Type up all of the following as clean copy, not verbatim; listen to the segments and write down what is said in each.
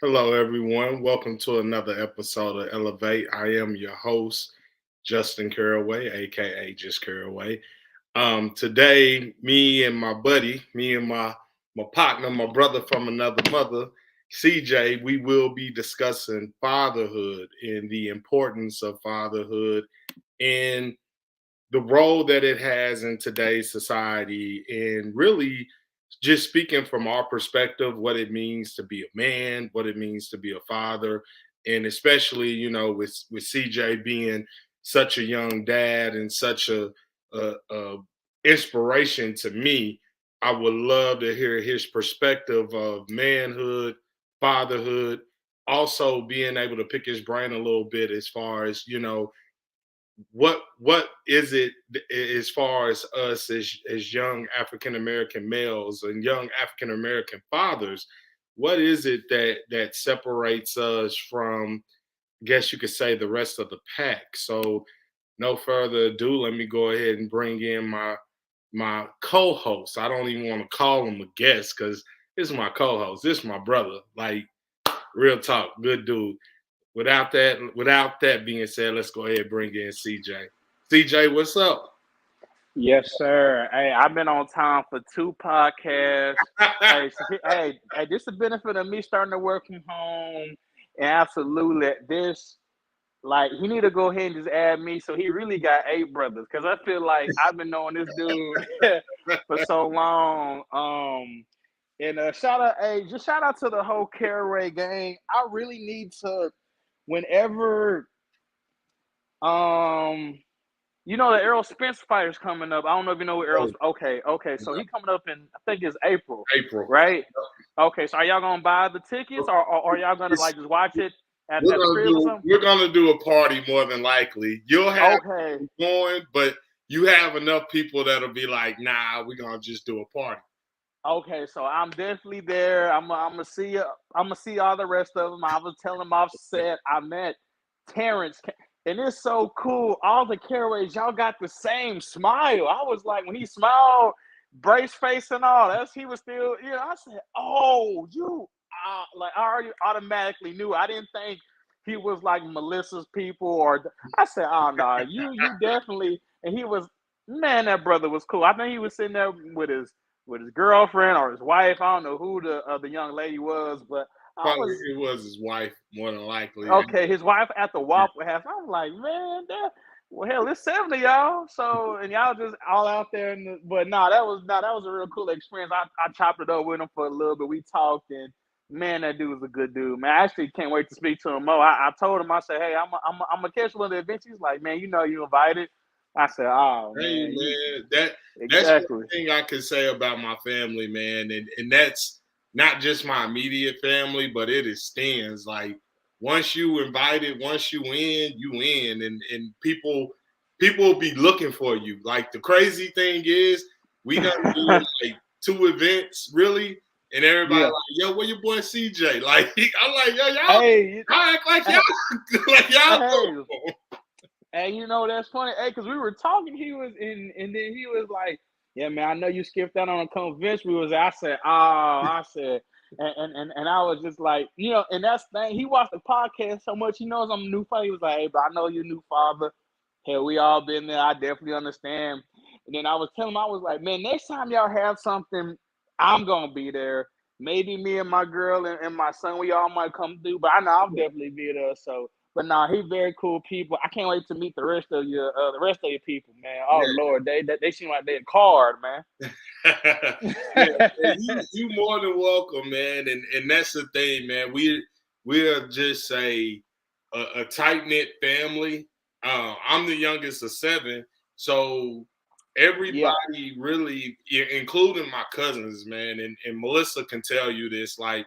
Hello, everyone. Welcome to another episode of Elevate. I am your host, Justin Caraway, aka Just Caraway. Today, me and my buddy, me and my partner, my brother from another mother, CJ, we will be discussing fatherhood and the importance of fatherhood and the role that it has in today's society, and really just speaking from our perspective, what it means to be a man, what it means to be a father, and especially, with CJ being such a young dad and such a inspiration to me. I would love to hear his perspective of manhood, fatherhood, also being able to pick his brain a little bit as far as, what is it as far as us as young African American males and young African American fathers, what is it that separates us from, I guess you could say, the rest of the pack? So no further ado, let me go ahead and bring in my co-host. I don't even want to call him a guest because this is my co-host. This is my brother. Like, real talk, good dude. Without that being said, let's go ahead and bring in CJ. CJ, what's up? Yes, sir. Hey, I've been on time for two podcasts. This is the benefit of me starting to work from home. And absolutely, this like he need to go ahead and just add me. So he really got eight brothers because I feel like I've been knowing this dude for so long. And shout out, just shout out to the whole Caraway gang. I really need to whenever um the Errol Spence fight is coming up. I don't know if you know what Errol's. Okay. So he coming up in I think it's April, April. right? Okay. So are y'all gonna buy the tickets, or are y'all gonna like just watch it at, We're at the gonna crib or do something? we're gonna do a party more than likely. You'll have Okay. people going, but you have enough people that'll be like, nah, we're gonna just do a party. Okay. So I'm definitely there. I'm gonna see you. I'm gonna see all the rest of them. I was telling them offset. I met Terrence. And it's so cool. All the Caraways, y'all got the same smile. I was like, when he smiled, brace face and all, that's he was still, I said, oh, you, like I already automatically knew. I didn't think he was like Melissa's people, or I said, oh no, you definitely. And he was, man, that brother was cool. I think he was sitting there with his girlfriend or his wife. I don't know who the young lady was, but I Probably was. it was his wife, more than likely. Okay, his wife at the Waffle House. I'm like, man, well, hell, it's 70 y'all. So, and y'all just all out there. But no, that was a real cool experience. I chopped it up with him for a little bit. We talked, and man, that dude was a good dude. Man, I actually can't wait to speak to him more. I told him, I said, hey, I'm gonna catch one of the events. He's like, man, you invited. I said, oh Hey man, you man, that's one exactly. thing I can say about my family, man, and that's not just my immediate family, but it extends. Like once you invited, once you in, and people will be looking for you. Like the crazy thing is, we done did like two events really, and everybody Yeah. like, yo, where your boy CJ? Like I'm like, yo, Hey, y'all act like hey, y'all like y'all hey, know. and that's funny, hey, because we were talking, he was in, and then he was like, "Yeah, man, I know you skipped out on a convention." We was, I said, "Oh," I said, and I was just like, and that's the thing. He watched the podcast so much, he knows I'm a new father. He was like, "Hey, but I know you're a new father. Hell, we all been there. I definitely understand." And then I was telling him, I was like, "Man, next time y'all have something, I'm gonna be there. Maybe me and my girl and my son, we all might come through, but I know I'll definitely be there." So. But nah, he very cool people. I can't wait to meet the rest of your people, man. Oh Lord, they seem like they're card, man. Yeah, man, you more than welcome, man. And that's the thing, man. We're just a tight knit family. I'm the youngest of seven, so Yeah, everybody really, including my cousins, man, and Melissa can tell you this. Like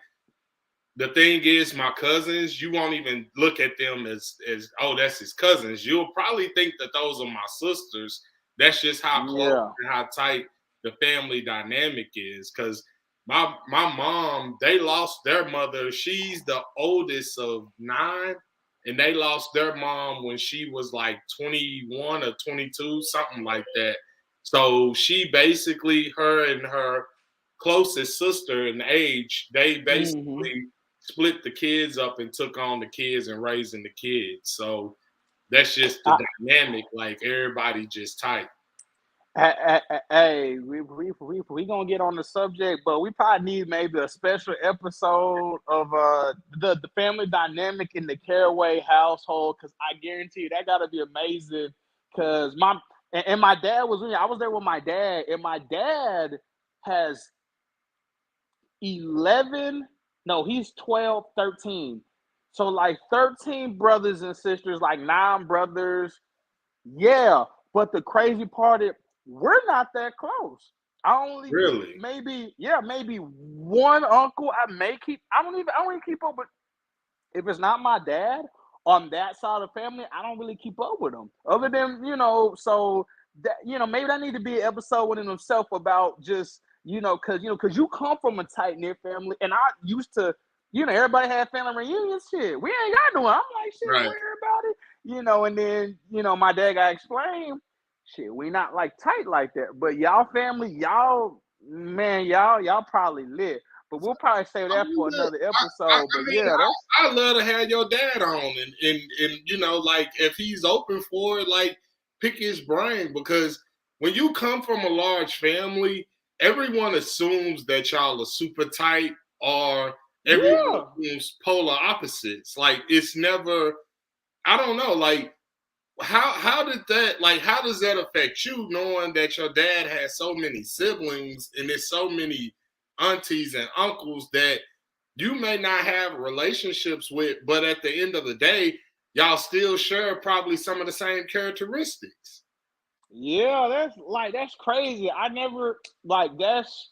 the thing is, my cousins, you won't even look at them as oh, that's his cousins. You'll probably think that those are my sisters. That's just how close yeah. and how tight the family dynamic is. Because my mom, they lost their mother. She's the oldest of nine, and they lost their mom when she was like 21 or 22, something like that. So she basically, her and her closest sister in age, they Hmm. basically split the kids up and took on the kids and raising the kids. So that's just the I, dynamic. Like everybody just tight. Hey, we gonna get on the subject, but we probably need maybe a special episode of the family dynamic in the Caraway household, because I guarantee you that gotta be amazing. Because my dad was I was there with my dad, and my dad has 11, no, he's 12, 13. So like 13 brothers and sisters, like 9 brothers. Yeah, but the crazy part is we're not that close. I only Really? maybe one uncle I may keep. I don't even keep up with. If it's not my dad on that side of the family, I don't really keep up with them. Other than so that maybe that need to be an episode within himself about just because you come from a tight knit family, and I used to. Everybody had family reunions. Shit, we ain't got no one. I'm like, shit, Right. where everybody? And then my dad got explained. Shit, we not like tight like that. But y'all family, y'all man, y'all probably lit. But we'll probably save I that mean, for look, another I episode. But mean, yeah, that's I love to have your dad on, and like if he's open for it, like pick his brain because when you come from a large family, everyone assumes that y'all are super tight, or everyone yeah. assumes polar opposites. Like it's never. I don't know. Like how did that like how does that affect you knowing that your dad has so many siblings and there's so many aunties and uncles that you may not have relationships with, but at the end of the day y'all still share probably some of the same characteristics. Yeah, that's crazy. I never like that's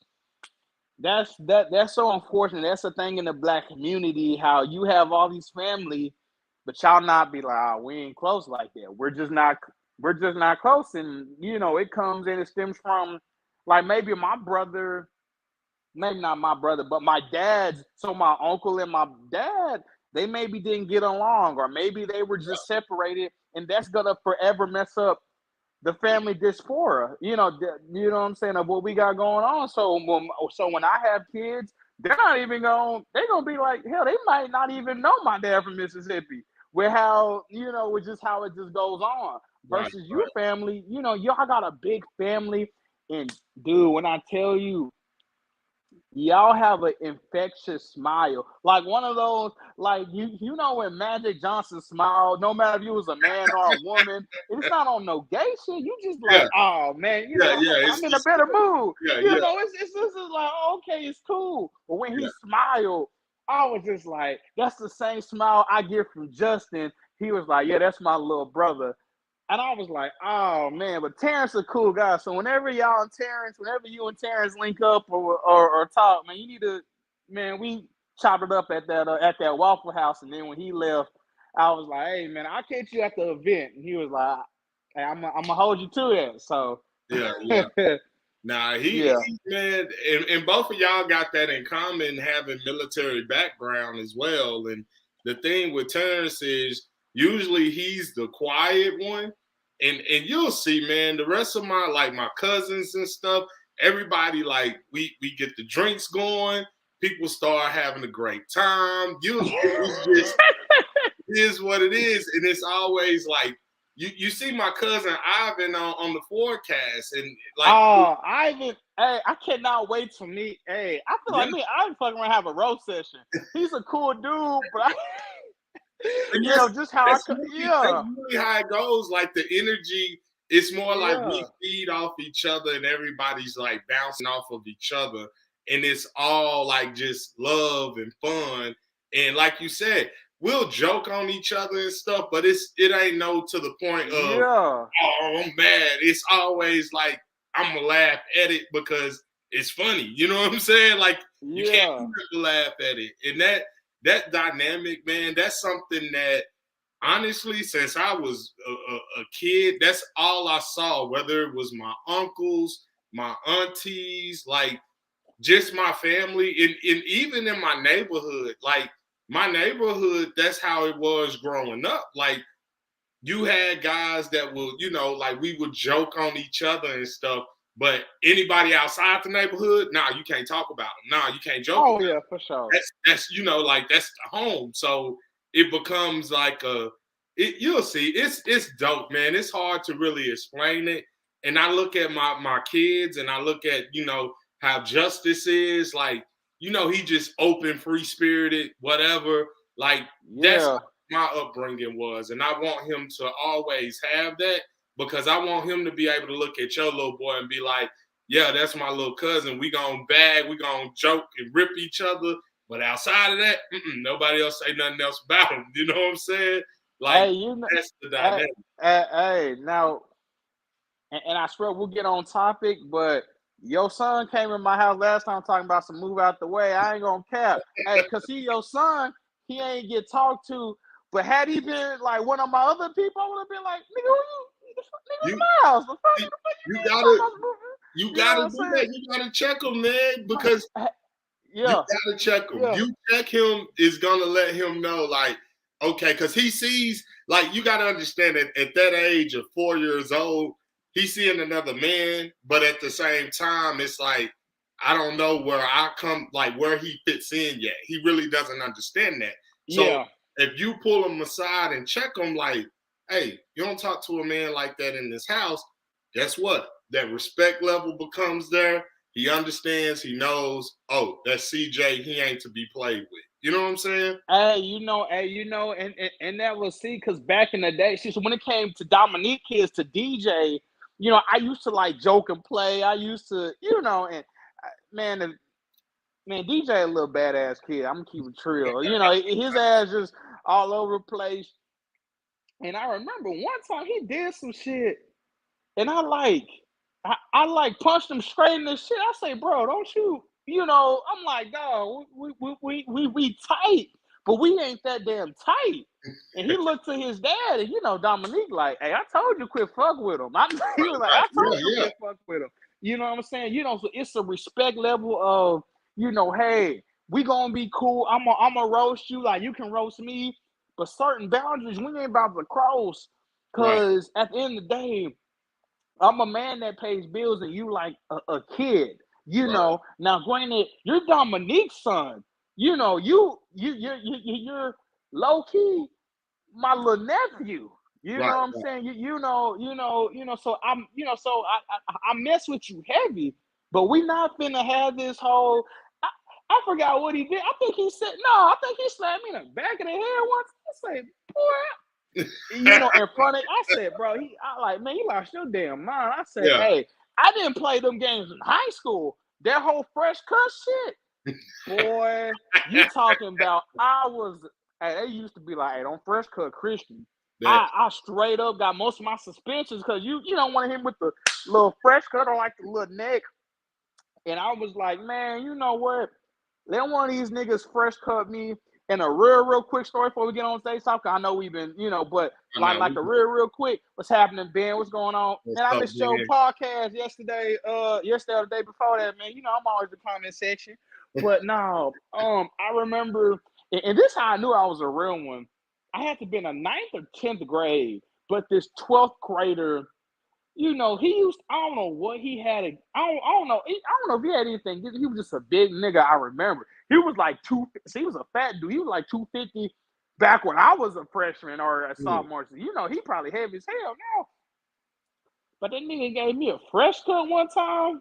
so unfortunate. That's the thing in the black community, how you have all these family, but y'all not be like, oh, we ain't close like that. We're just not close. And it comes in, it stems from like maybe my brother, maybe not my brother, but my dad's, so my uncle and my dad, they maybe didn't get along, or maybe they were just separated, and that's gonna forever mess up the family dysphoria, what I'm saying, of what we got going on. So when I have kids, they're gonna be like, hell, they might not even know my dad from Mississippi. With how, with just how it just goes on. Right, Versus your right. family, y'all got a big family, and dude, when I tell you, y'all have an infectious smile, like one of those, like when Magic Johnson smiled, no matter if you was a man or a woman, it's not on no gay shit. You just Yeah, like, oh man, yeah, yeah, I'm in a better mood. yeah, yeah, It's this is like, oh, okay, it's cool. But when he yeah. smiled, I was just like, that's the same smile I get from Justin. He was like, yeah, that's my little brother. And I was like, oh man, but Terrence a cool guy. So whenever you and Terrence link up or talk, man, you need to, man, we chopped it up at that Waffle House. And then when he left, I was like, hey man, I'll catch you at the event. And he was like, hey, I'm gonna hold you to that. So Yeah, yeah. Nah, yeah. he man, and both of y'all got that in common, having military background as well. And the thing with Terrence is usually he's the quiet one, and you'll see, man. The rest of my cousins and stuff, everybody like we get the drinks going, people start having a great time. It's just is what it is, and it's always like you see my cousin Ivan on the forecast, and like Oh, Ivan, hey, I cannot wait to meet. Hey, I feel yeah, like me, Ivan fucking gonna have a roast session. He's a cool dude, but and that's just how that's really that's yeah, really how it goes. Like the energy, it's more like we yeah. feed off each other, and everybody's like bouncing off of each other, and it's all like just love and fun. And like you said, we'll joke on each other and stuff, but it ain't no to the point of Yeah, oh I'm mad. It's always like I'm gonna laugh at it because it's funny. You know what I'm saying? Like you can't yeah, help but laugh at it, and that dynamic, man, that's something that honestly, since I was a kid, that's all I saw. Whether it was my uncles, my aunties, like just my family, and even in my neighborhood, like my neighborhood, that's how it was growing up. Like you had guys that will, like we would joke on each other and stuff, But anybody outside the neighborhood, nah, you can't talk about them. Nah, you can't joke Oh about yeah, them. for sure. That's like that's the home. So it becomes like you'll see. It's dope, man. It's hard to really explain it. And I look at my kids and I look at, how Justice is, like, he just open, free spirited, whatever. Like that's Yeah. my upbringing was. And I want him to always have that because I want him to be able to look at your little boy and be like, yeah, that's my little cousin. We gonna bag, we gonna joke and rip each other. But outside of that, nobody else say nothing else about him. You know what I'm saying? Like Hey, you know, that's the hey, dynamic. hey, now, and I swear we'll get on topic, but your son came in my house last time talking about some move out the way. I ain't gonna cap. Hey, cause your son, he ain't get talked to. But had he been like one of my other people, I would have been like, nigga, who you? Nigga, You my house. The fuck you you mean you gotta talking about moving? you You know gotta what I'm do saying? that. You gotta check him, man, Like, because you yeah, gotta check him. yeah, You check him is gonna let him know, like, okay, because he sees, like, you gotta understand that at that age of 4 years old, he's seeing another man, but at the same time, it's like, I don't know where I come, like where he fits in yet. He really doesn't understand that. So yeah. if you pull him aside and check him, like, hey, you don't talk to a man like that in this house, guess what? That respect level becomes there. He understands, he knows, oh, that's CJ, he ain't to be played with. You know what I'm saying? And that was see, because back in the day, see, so when it came to Dominique kids to DJ, I used to like joke and play. I used to, and man, man, DJ a little badass kid. I'm gonna keep it real. His ass just all over the place. And I remember one time he did some shit, and I like punched him straight in the shit. I say, bro, don't you? I'm like, dog, we tight, but we ain't that damn tight. And he looked to his dad, and Dominique like, hey, I told you quit fuck with him. He was like, I Right. told Yeah, you yeah. quit fuck with him. You know what I'm saying? So it's a respect level of, hey, we gonna be cool. I'm gonna roast you like you can roast me, but certain boundaries we ain't about to cross. Right, Cause at the end of the day, I'm a man that pays bills, and you like a kid. right, Now granted, you're Dominique's son. You're low key my little nephew. You right, know what I'm right. saying? So I mess with you heavy, but we not finna have this whole. I, I forgot what he did. I think he said no. I think he slapped me in the back of the head once. I said, boy, in front of. I said, bro, I like, man, you lost your damn mind. I said, Yeah, hey, I didn't play them games in high school. That whole fresh cut shit, boy. You talking about? I was. Hey, they used to be like, hey, don't fresh cut Christian. that, I straight up got most of my suspensions because you don't want to hit him with the little fresh cut or like the little neck. And I was like, man, you know what? Let one of these niggas fresh cut me. And a real quick story before we get on stage talk. I know we've been, but I like know. like a real quick. What's happening, Ben? What's going on? What's Man, I up, missed your man? podcast yesterday or the day before that, man. I'm always in the comment section. But no, I remember, and this how I knew I was a real one. I had to be in the 9th or 10th grade, but this 12th grader, he used. I don't know what he had. I don't know. I don't know if he had anything. He was just a big nigga. I remember he was like he was a fat dude. He was like 250 back when I was a freshman or a Mm. sophomore. So, he probably heavy as hell now. But that nigga gave me a fresh cut one time,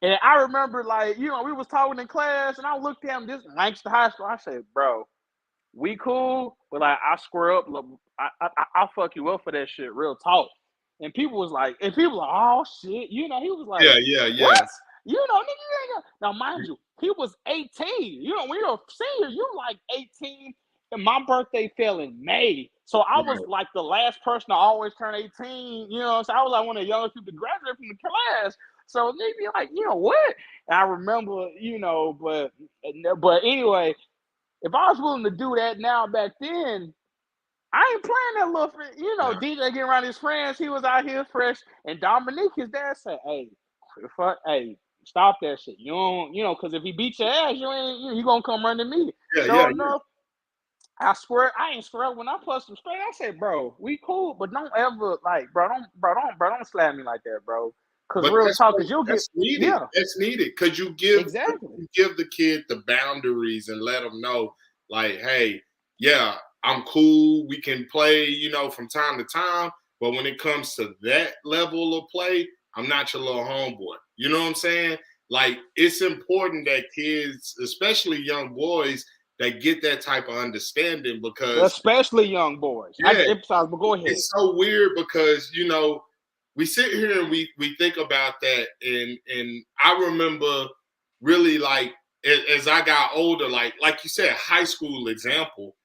and I remember like we was talking in class, and I looked at him this Langston High School. I said, bro, we cool, but like I square up. Look, I'll fuck you up for that shit. Real talk. And people like, oh shit, he was like, Yeah, yeah, what? yeah. Nigga, you ain't got. Now, mind you, he was 18. When you're a senior, you like 18. And my birthday fell in May, so I was Right. like the last person to always turn 18. So I was like one of the youngest people to graduate from the class. So they be like, what? And I remember, but anyway, if I was willing to do that now back then, I ain't playing that little, Nah. DJ getting around his friends. He was out here fresh. And Dominique, his dad said, hey, hey, stop that shit. You don't, because if he beats your ass, you gonna come run to me. Yeah, yeah, Sure enough, I swear, I ain't swear when I pushed him straight. I said, bro, we cool, but don't ever like, bro, don't slap me like that, bro. Cause but real talk, cause you'll get that's needed. yeah, That's needed because exactly. you give the kid the boundaries and let them know, like, hey, yeah, I'm cool. We can play, from time to time. But when it comes to that level of play, I'm not your little homeboy. You know what I'm saying? Like, it's important that kids, especially young boys, that get that type of understanding because, Especially young boys. I yeah, just emphasize, but go ahead. it's so weird because we sit here and we think about that, and I remember really, like, as I got older, like you said, high school example,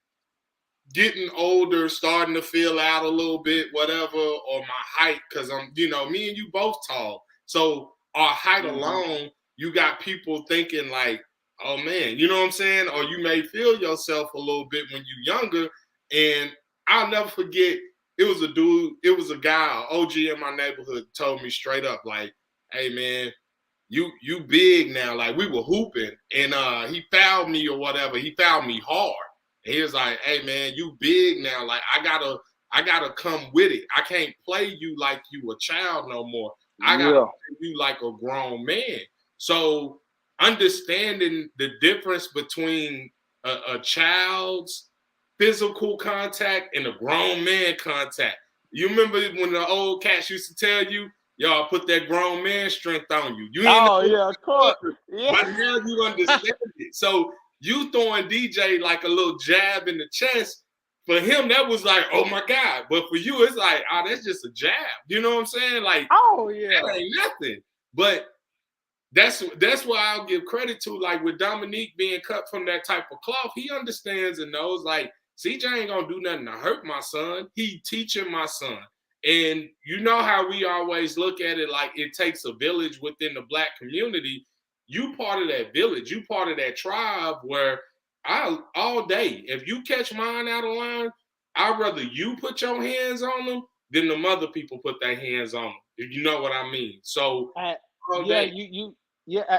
getting older, starting to feel out a little bit, whatever, or my height, because me and you both tall. So our height Mm-hmm. alone, you got people thinking like, oh man, you know what I'm saying? Or you may feel yourself a little bit when you're younger. And I'll never forget, it was a guy, an OG in my neighborhood, told me straight up, like, hey man, you big now. Like, we were hooping and he fouled me or whatever. He fouled me hard. And he was like, hey man, you big now. Like, I gotta come with it. I can't play you like you a child no more. I gotta Yeah. play you like a grown man. So understanding the difference between a child's physical contact and a grown man contact. You remember when the old cats used to tell you, y'all put that grown man strength on you. You ain't Oh know yeah, of course. what, Yeah. but now you understand it. So you throwing DJ like a little jab in the chest. For him, that was like, oh my God. But for you, it's like, oh, that's just a jab. You know what I'm saying? Like, Oh yeah. that ain't nothing. But that's why I'll give credit to, like, with Dominique being cut from that type of cloth, he understands and knows, like, CJ ain't gonna do nothing to hurt my son. He teaching my son. And you know how we always look at it, like it takes a village within the Black community. You part of that village, you part of that tribe where I all day, if you catch mine out of line, I'd rather you put your hands on them than the mother people put their hands on them. If you know what I mean. So Uh, all yeah, day. you yeah,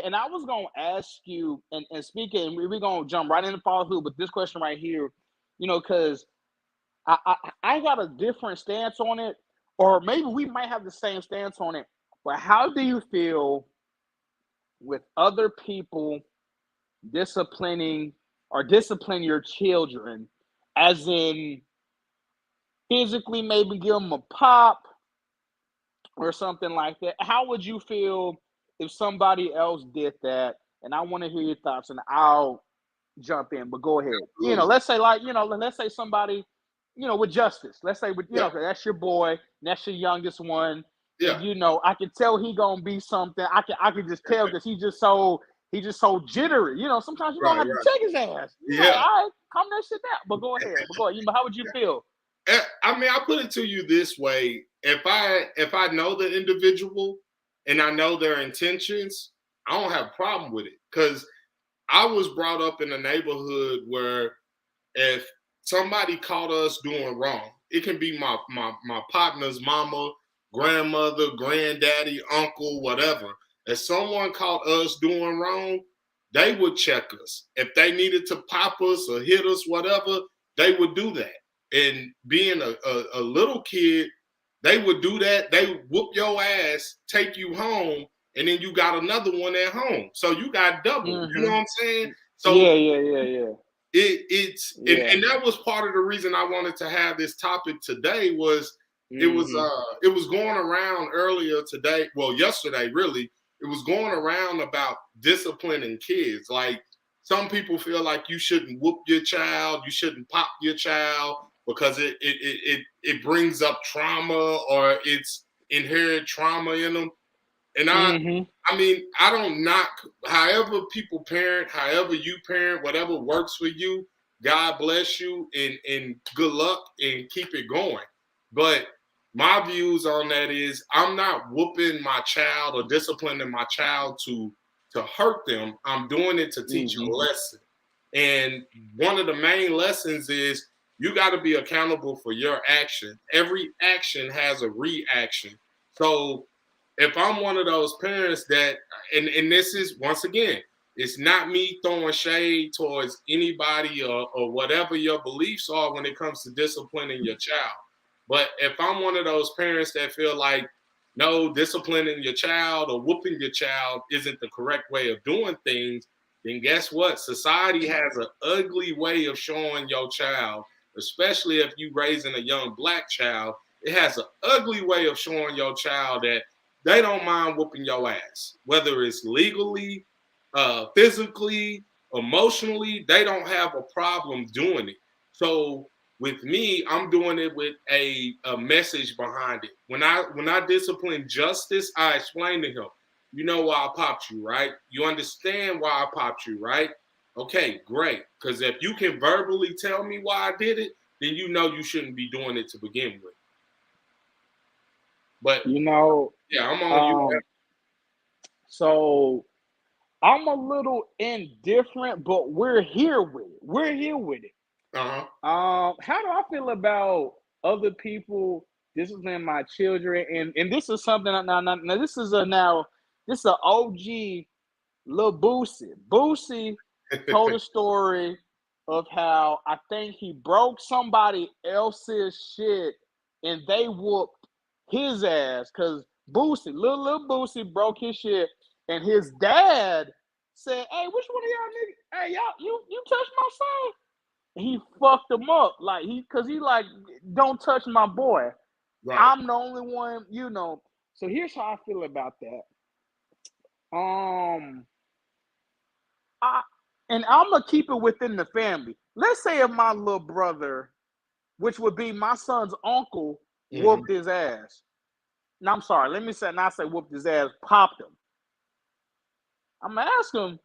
and I was gonna ask you, and speaking, we're gonna jump right into fatherhood, but this question right here, because I got a different stance on it, or maybe we might have the same stance on it. But how do you feel with other people disciplining or discipline your children, as in physically maybe give them a pop or something like that? How would you feel if somebody else did that? And I want to hear your thoughts, and I'll jump in. But go ahead. Absolutely. Let's say, like, let's say somebody, with justice. Let's say with Yeah. 'cause that's your boy, and that's your youngest one, Yeah. and I can tell he gonna be something. I can just tell because he's just so jittery. Sometimes you're Right. gonna have to Right. check his ass. You're like, Yeah. all right, calm that shit down. But go ahead. How would you feel? I mean, I put it to you this way: if I know the individual and I know their intentions, I don't have a problem with it because I was brought up in a neighborhood where if somebody caught us doing wrong, it can be my partner's mama, grandmother, granddaddy, uncle, whatever. If someone caught us doing wrong, they would check us. If they needed to pop us or hit us, whatever, they would do that. And being a little kid, they would do that. They would whoop your ass, take you home, and then you got another one at home. So you got double. You know Mm-hmm. what I'm saying? So Yeah, yeah, yeah, yeah, it's yeah. and that was part of the reason I wanted to have this topic today was Mm-hmm. it was going around earlier today, well yesterday really, it was going around about disciplining kids. Like, some people feel like you shouldn't whoop your child, you shouldn't pop your child because it brings up trauma or it's inherent trauma in them. And Mm-hmm. I mean, I don't knock however people parent, however you parent, whatever works for you. God bless you and good luck and keep it going. But my views on that is I'm not whooping my child or disciplining my child to hurt them. I'm doing it to teach a Mm-hmm. lesson. And one of the main lessons is you got to be accountable for your action. Every action has a reaction. So if I'm one of those parents that, and this is once again, it's not me throwing shade towards anybody or whatever your beliefs are when it comes to disciplining your child. But if I'm one of those parents that feel like no, disciplining your child or whooping your child isn't the correct way of doing things, then guess what? Society has an ugly way of showing your child, especially if you raising a young black child, it has an ugly way of showing your child that they don't mind whooping your ass, whether it's legally, physically, emotionally, they don't have a problem doing it. So with me, I'm doing it with a message behind it. When I discipline justice, I explain to him, you know why I popped you, right? You understand why I popped you, right? Okay, great. Because if you can verbally tell me why I did it, then you know you shouldn't be doing it to begin with. But You know, yeah, I'm on you. um, so I'm a little indifferent, but we're here with it. We're here with it. Uh-huh. How do I feel about other people disciplining my children? And this is something now this is a now this is a OG Lil Boosie. Boosie told a story of how I think he broke somebody else's shit and they whooped his ass because little Boosie broke his shit and his dad said, "Hey, which one of y'all niggas? Hey, y'all, you touched my son?" And he fucked him up like because he like don't touch my boy. Right. I'm the only one, you know. So here's how I feel about that. Um, I and I'm gonna keep it within the family. Let's say if my little brother, which would be my son's uncle, Mhm. whooped his ass. No, I'm sorry. Let me say not say whooped his ass, popped him. I'm gonna ask him,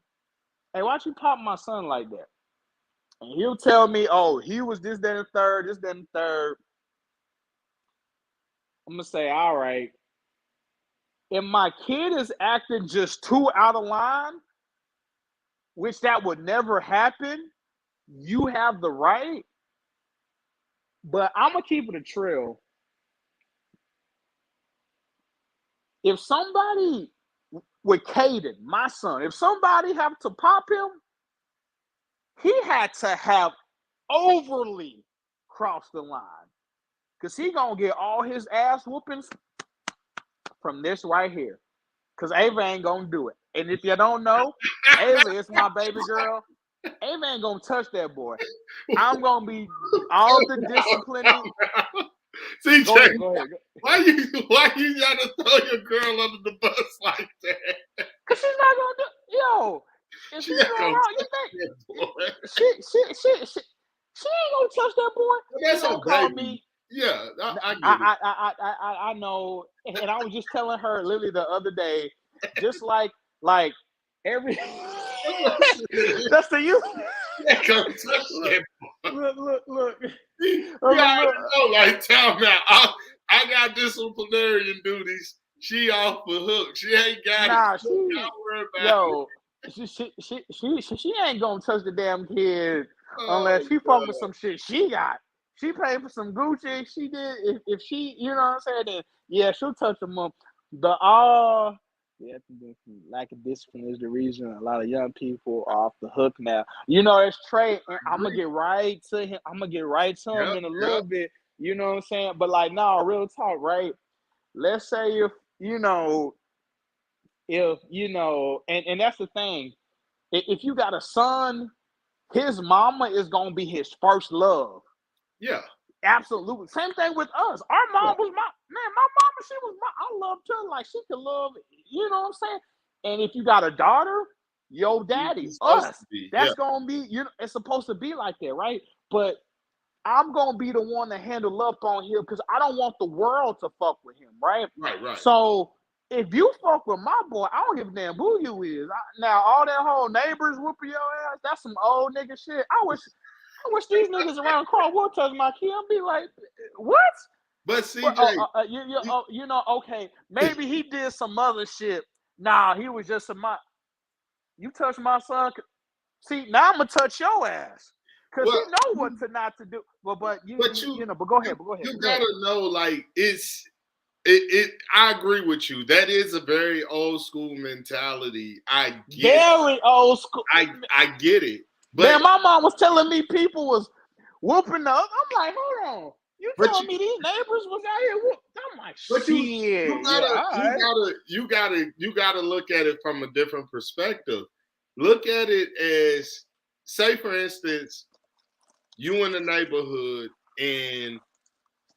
"Hey, why'd you pop my son like that?" And he'll tell me, "Oh, he was this, then, and third, this, then, and third." I'm gonna say, "All right. If my kid is acting just too out of line, which that would never happen, you have the right. But I'm gonna keep it a trail. If somebody with Caden, my son, if somebody have to pop him, he had to have overly crossed the line. Cause he gonna get all his ass whoopings from this right here. Cause Ava ain't gonna do it. And if you don't know, Ava is my baby girl. Ava ain't gonna touch that boy. I'm gonna be all the disciplining. Go CJ, ahead, go ahead. why you gotta throw your girl under the bus like that? Cause she's not gonna do. Yo, if She he's not doing gonna wrong, you touch think that boy. she ain't gonna touch that boy. She That's her gonna call baby. me. Yeah, I I get it. I know, and I was just telling her literally the other day, just like every that's the you. She ain't gonna touch Look, that boy. look. You already Look. know, like, tell me, I got disciplinarian duties. She off the hook. She ain't got it. Nah, Don't worry about it. yo, she ain't gonna touch the damn kid Oh, unless she fuck with God. some shit she got. She paid for some Gucci. She did. If she, you know what I'm saying, then yeah, she'll touch them up. The yeah, lack of discipline is the reason a lot of young people are off the hook now. You know, it's Trey, and I'm gonna get right to him. I'm gonna get right to him Yep, in a yep. little bit. You know what I'm saying? But like, no, real talk, right? Let's say if you know if you know, and that's the thing. If you got a son, his mama is gonna be his first love. Yeah, Absolutely. Same thing with us. Our yeah. mom was my mama, she was I loved her like she could love, you know what I'm saying? And if you got a daughter, yo daddy, It's supposed us. to be. Yeah, That's gonna be, you know, it's supposed to be like that, right? But I'm gonna be the one to handle up on him because I don't want the world to fuck with him, right? right, right. So if you fuck with my boy, I don't give a damn who you is. Now all that whole neighbors whooping your ass, that's some old nigga shit. I wish these niggas around Carl would touch my kid. I'd be like, what? But But CJ, you, you know, okay, maybe he did some other shit. Nah, he was just you touch my son. See, now I'm gonna touch your ass. Cause he well, know what to not to do. But but you know, but go ahead, you go ahead. gotta know, like, it. I agree with you. That is a very old school mentality. Very old school. I get it. But Man, my mom was telling me people was whooping up. I'm like, hold on. You But telling me these neighbors was out here? I'm like, but you shit. Yeah, all right. you gotta look at it from a different perspective. Look at it as, say for instance, you in the neighborhood and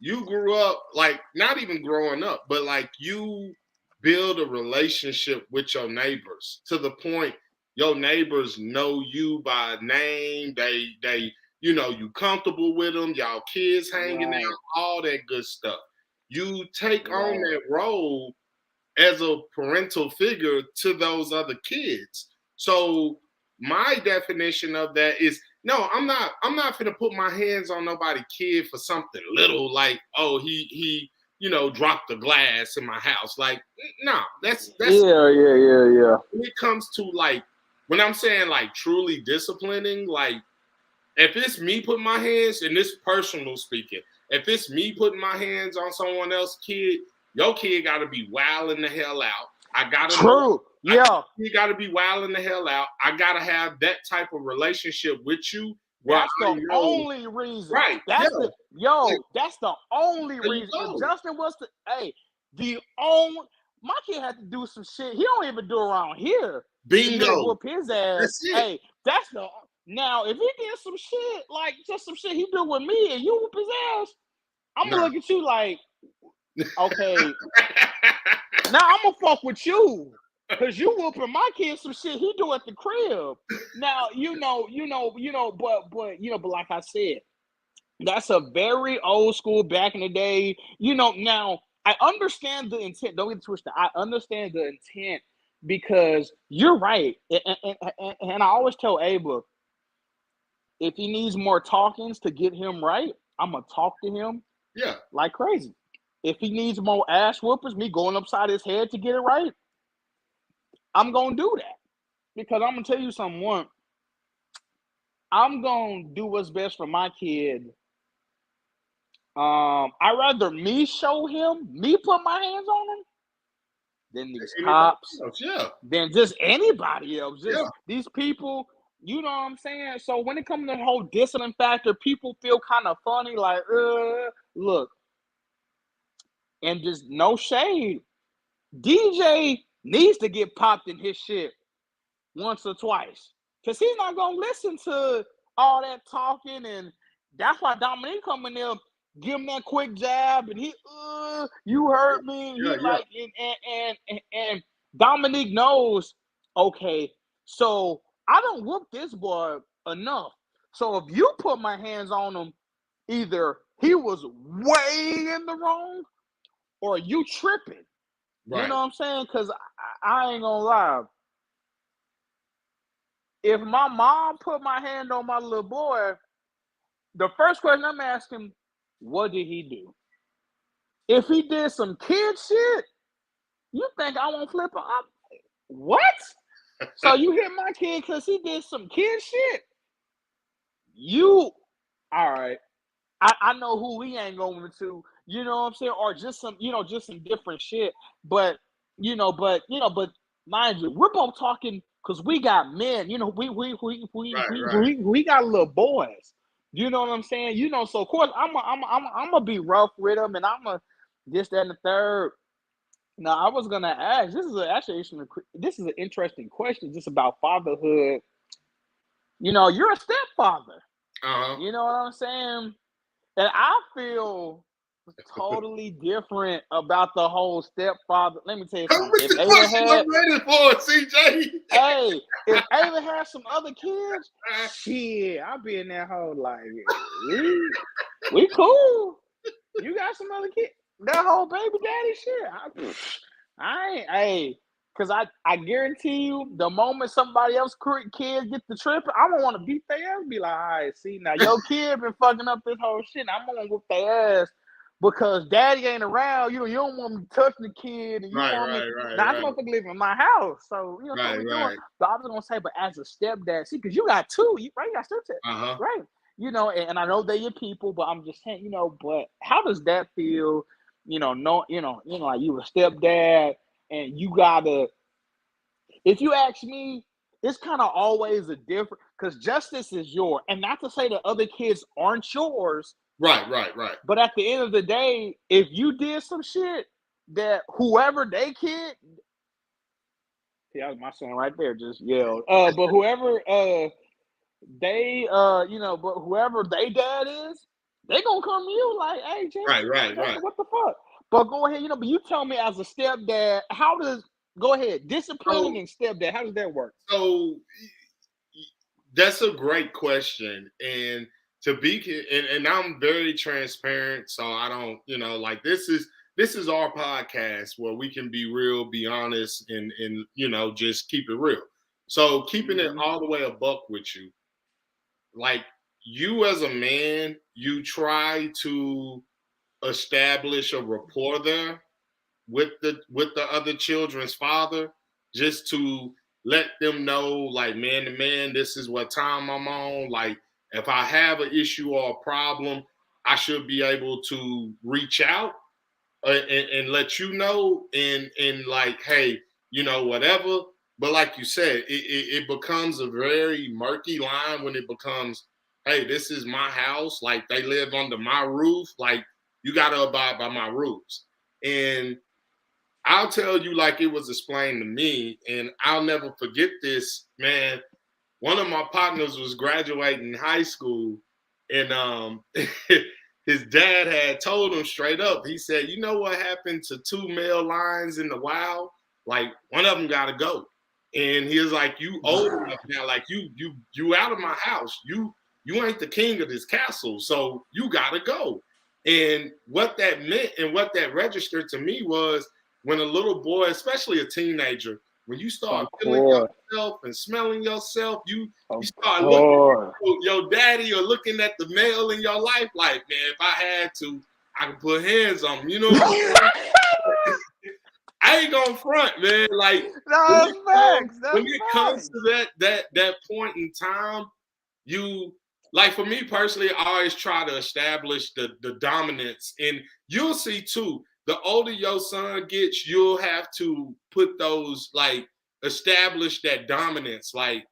you grew up, like, not even growing up, but like you build a relationship with your neighbors to the point your neighbors know you by name. They you comfortable with them, y'all kids hanging Right, out, all that good stuff. You take on right. that role as a parental figure to those other kids. So my definition of that is, no, I'm not gonna put my hands on nobody kid for something little, like, oh, he dropped a glass in my house. Like, no, that's Yeah. when it comes to, like, when I'm saying like truly disciplining, like, if it's me putting my hands, and this personal speaking, if it's me putting my hands on someone else's kid, your kid got to be wilding the hell out. I gotta know. True. Yeah. You got to be wilding the hell out. I gotta have that type of relationship with you where That's I the know. only reason. Right? Yeah. That's the only There you reason. If go. Justin was to, hey, the only, my kid had to do some shit he don't even do around here for me to Bingo. whoop his ass. That's it. Hey, that's the, now if he did some shit, like just some shit he do with me and you whoop his ass, I'm gonna Nah. look at you like, okay, now I'm gonna fuck with you. Cause you whooping my kid some shit he do at the crib. Now, but like I said, that's a very old school back in the day. Now I understand the intent. Don't get it twisted. I understand the intent because you're right. And I always tell Ava, if he needs more talkings to get him right, I'm gonna talk to him Yeah. like crazy. If he needs more ass whoopers, me going upside his head to get it right, I'm gonna do that. Because I'm gonna tell you something. One, I'm gonna do what's best for my kid. I'd rather me show him, me put my hands on him, than these Anybody cops, else? Yeah. than just anybody else. Just Yeah. these people, you know what I'm saying? So when it comes to the whole discipline factor, people feel kind of funny, like, look, and just no shade. DJ needs to get popped in his shit once or twice. Because he's not going to listen to all that talking. And that's why Dominique coming there, give him that quick jab. And he, you hurt me. And Yeah. he Yeah. like, and Dominique knows, okay, so I don't whoop this boy enough. So if you put my hands on him, either he was way in the wrong or you tripping. You Right. know what I'm saying? Because I ain't going to lie. If my mom put my hand on my little boy, the first question I'm asking, what did he do? If he did some kid shit, you think I won't flip up? What? So you hit my kid because he did some kid shit? You, all right. I know who we ain't going to, you know what I'm saying? Or just some different shit. But mind you, we're both talking because we got men, Right. we got little boys. You know what I'm saying? So of course I'm gonna be rough with them, and I'm gonna this, that, and the third. Now I was gonna ask. This is an interesting question, just about fatherhood. You're a stepfather. Uh-huh. You know what I'm saying? And I feel totally different about the whole stepfather. Let me tell you Come something. with If the Ava question had, I'm ready for, CJ. hey, if Ava had some other kids, shit, I'll be in that whole like, we cool. You got some other kids. That whole baby daddy shit. I ain't, hey, because I guarantee you, the moment somebody else kids get the trip, I'm gonna want to beat their ass. Be like, all right, see, now your kid been fucking up this whole shit. I'm gonna whoop their ass because daddy ain't around. You don't want me touching the kid, and you Right. want me. Now this motherfucker live in my house, so what we doing. Right. But I was gonna say, but as a stepdad, see, because you got two, right? You got stepdad, Uh-huh. right? And I know they're your people, but I'm just saying, but how does that feel? Like you a stepdad, and you gotta. If you ask me, it's kind of always a different, because justice is yours, and not to say that other kids aren't yours, Right. But at the end of the day, if you did some shit that whoever they kid, see, that was my son right there just yelled. But whoever but whoever they dad is, they gonna come to you like, hey, Right. what the fuck? But go ahead, but you tell me as a stepdad, how does go ahead disciplining So and stepdad? How does that work? so that's a great question. And to be and I'm very transparent, so I don't, like this is our podcast where we can be real, be honest, and just keep it real. So keeping it Mm-hmm. all the way a buck with you, like you as a man, you try to establish a rapport there with the other children's father, just to let them know, like, man to man, this is what time I'm on. Like, if I have an issue or a problem, I should be able to reach out, and let you know, and like, hey, whatever. But like you said, it becomes a very murky line when it becomes, hey, this is my house, like they live under my roof, like you got to abide by my rules. And I'll tell you, like it was explained to me, and I'll never forget this, man. One of my partners was graduating high school, and his dad had told him straight up. He said, "You know what happened to two male lions in the wild? Like one of them got to go." And he was like, "You old enough now? Like you out of my house. You ain't the king of this castle, so you got to go." And what that meant and what that registered to me was, when a little boy, especially a teenager, when you start Of feeling course, yourself and smelling yourself, you of start looking course. at your daddy or looking at the male in your life, like, man, if I had to, I could put hands on him. You know what I'm saying? I ain't gonna front, man. Like when No, it that's comes facts. when That's it comes facts. to that point in time, you, like, for me personally, I always try to establish the dominance. And you'll see too, the older your son gets, you'll have to put those, like, establish that dominance. Like,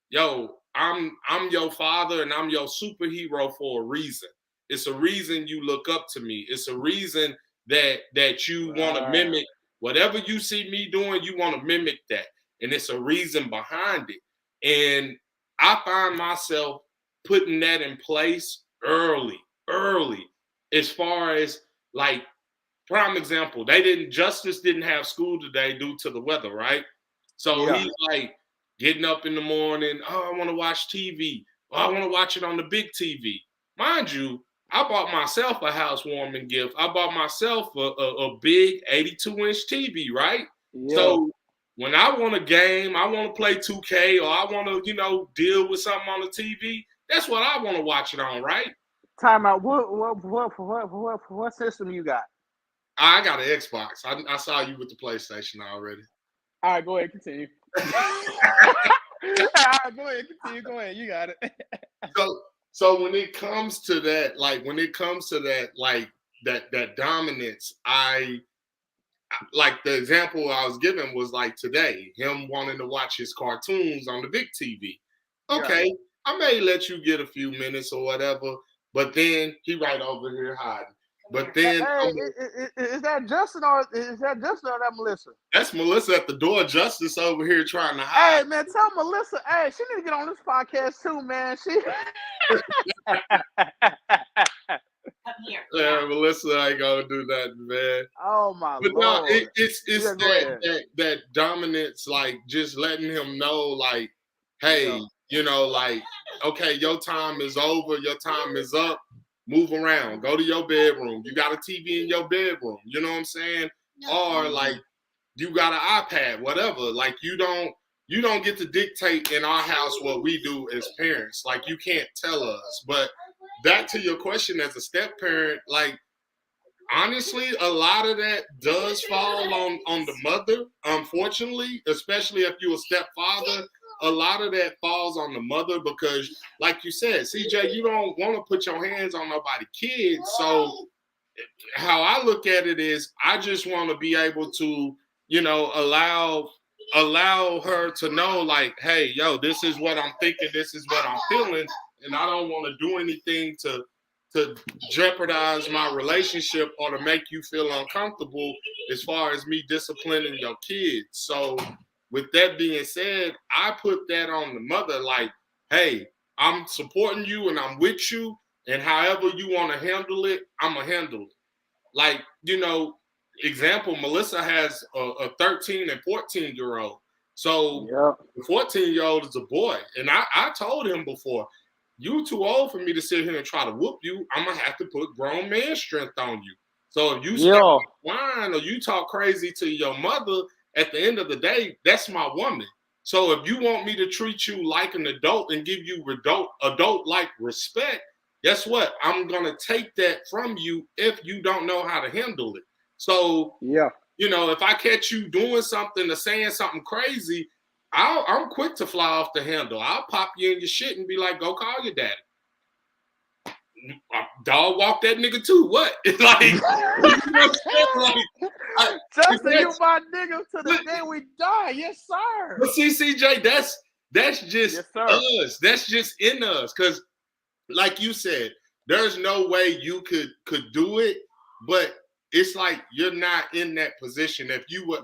yo, I'm your father and I'm your superhero for a reason. It's a reason you look up to me. It's a reason that you want to Right. mimic whatever you see me doing, you want to mimic that. And it's a reason behind it. And I find myself putting that in place early, as far as, like, prime example, Justice didn't have school today due to the weather, right? So Yeah. he's like getting up in the morning, oh, I want to watch TV. Oh, I want to watch it on the big TV. Mind you, I bought myself a housewarming gift. I bought myself a big 82-inch TV, right? Yeah. So when I want a game, I want to play 2K, or I want to, deal with something on the TV, that's what I want to watch it on, right? Time out. What system you got? I got an Xbox. I saw you with the PlayStation already. All right, go ahead, continue. All right, go ahead, continue. Go ahead, you got it. So when it comes to that, like that dominance, like the example I was given was like today, him wanting to watch his cartoons on the big TV. Yeah. Okay, I may let you get a few minutes or whatever, but then he right over here hiding. But then Hey, is that Justin or that Melissa? that's Melissa at the door. Justice over here trying to hide. Hey, man, tell Melissa. Hey, she need to get on this podcast too, man. She. Yeah, Melissa ain't gonna do that, man. Oh my But no, lord. it's Yeah, go that ahead. that dominance, like just letting him know, like, hey, Yeah. like, okay, your time is over, your time is up. Move around, go to your bedroom. You got a TV in your bedroom. You know what I'm saying? Or like you got an iPad, whatever. Like you don't get to dictate in our house what we do as parents. Like you can't tell us. But back to your question, as a step parent, like, honestly, a lot of that does fall on the mother, unfortunately, especially if you're a stepfather. A lot of that falls on the mother because, like you said, CJ, you don't want to put your hands on nobody's kids. So how I look at it is, I just want to be able to, allow her to know, like, hey, yo, this is what I'm thinking, this is what I'm feeling, and I don't want to do anything to to jeopardize my relationship or to make you feel uncomfortable as far as me disciplining your kids. So with that being said, I put that on the mother like, hey, I'm supporting you and I'm with you, and however you want to handle it, I'm going to handle it. Like, example, Melissa has a 13 and 14-year-old. So Yep. the 14-year-old is a boy. And I told him before, you too old for me to sit here and try to whoop you. I'm going to have to put grown man strength on you. So if you start Yeah. whine or you talk crazy to your mother, at the end of the day, that's my woman. So if you want me to treat you like an adult and give you adult-like respect, guess what? I'm going to take that from you if you don't know how to handle it. So, Yeah. if I catch you doing something or saying something crazy, I'm quick to fly off the handle. I'll pop you in your shit and be like, go call your daddy. Dog walk that nigga too. What? Like, Justin, you my nigga to the day we die. Yes, sir. But see, CJ, that's just Yes, sir. us. That's just in us. Because, like you said, there's no way you could do it, but it's like you're not in that position. If you were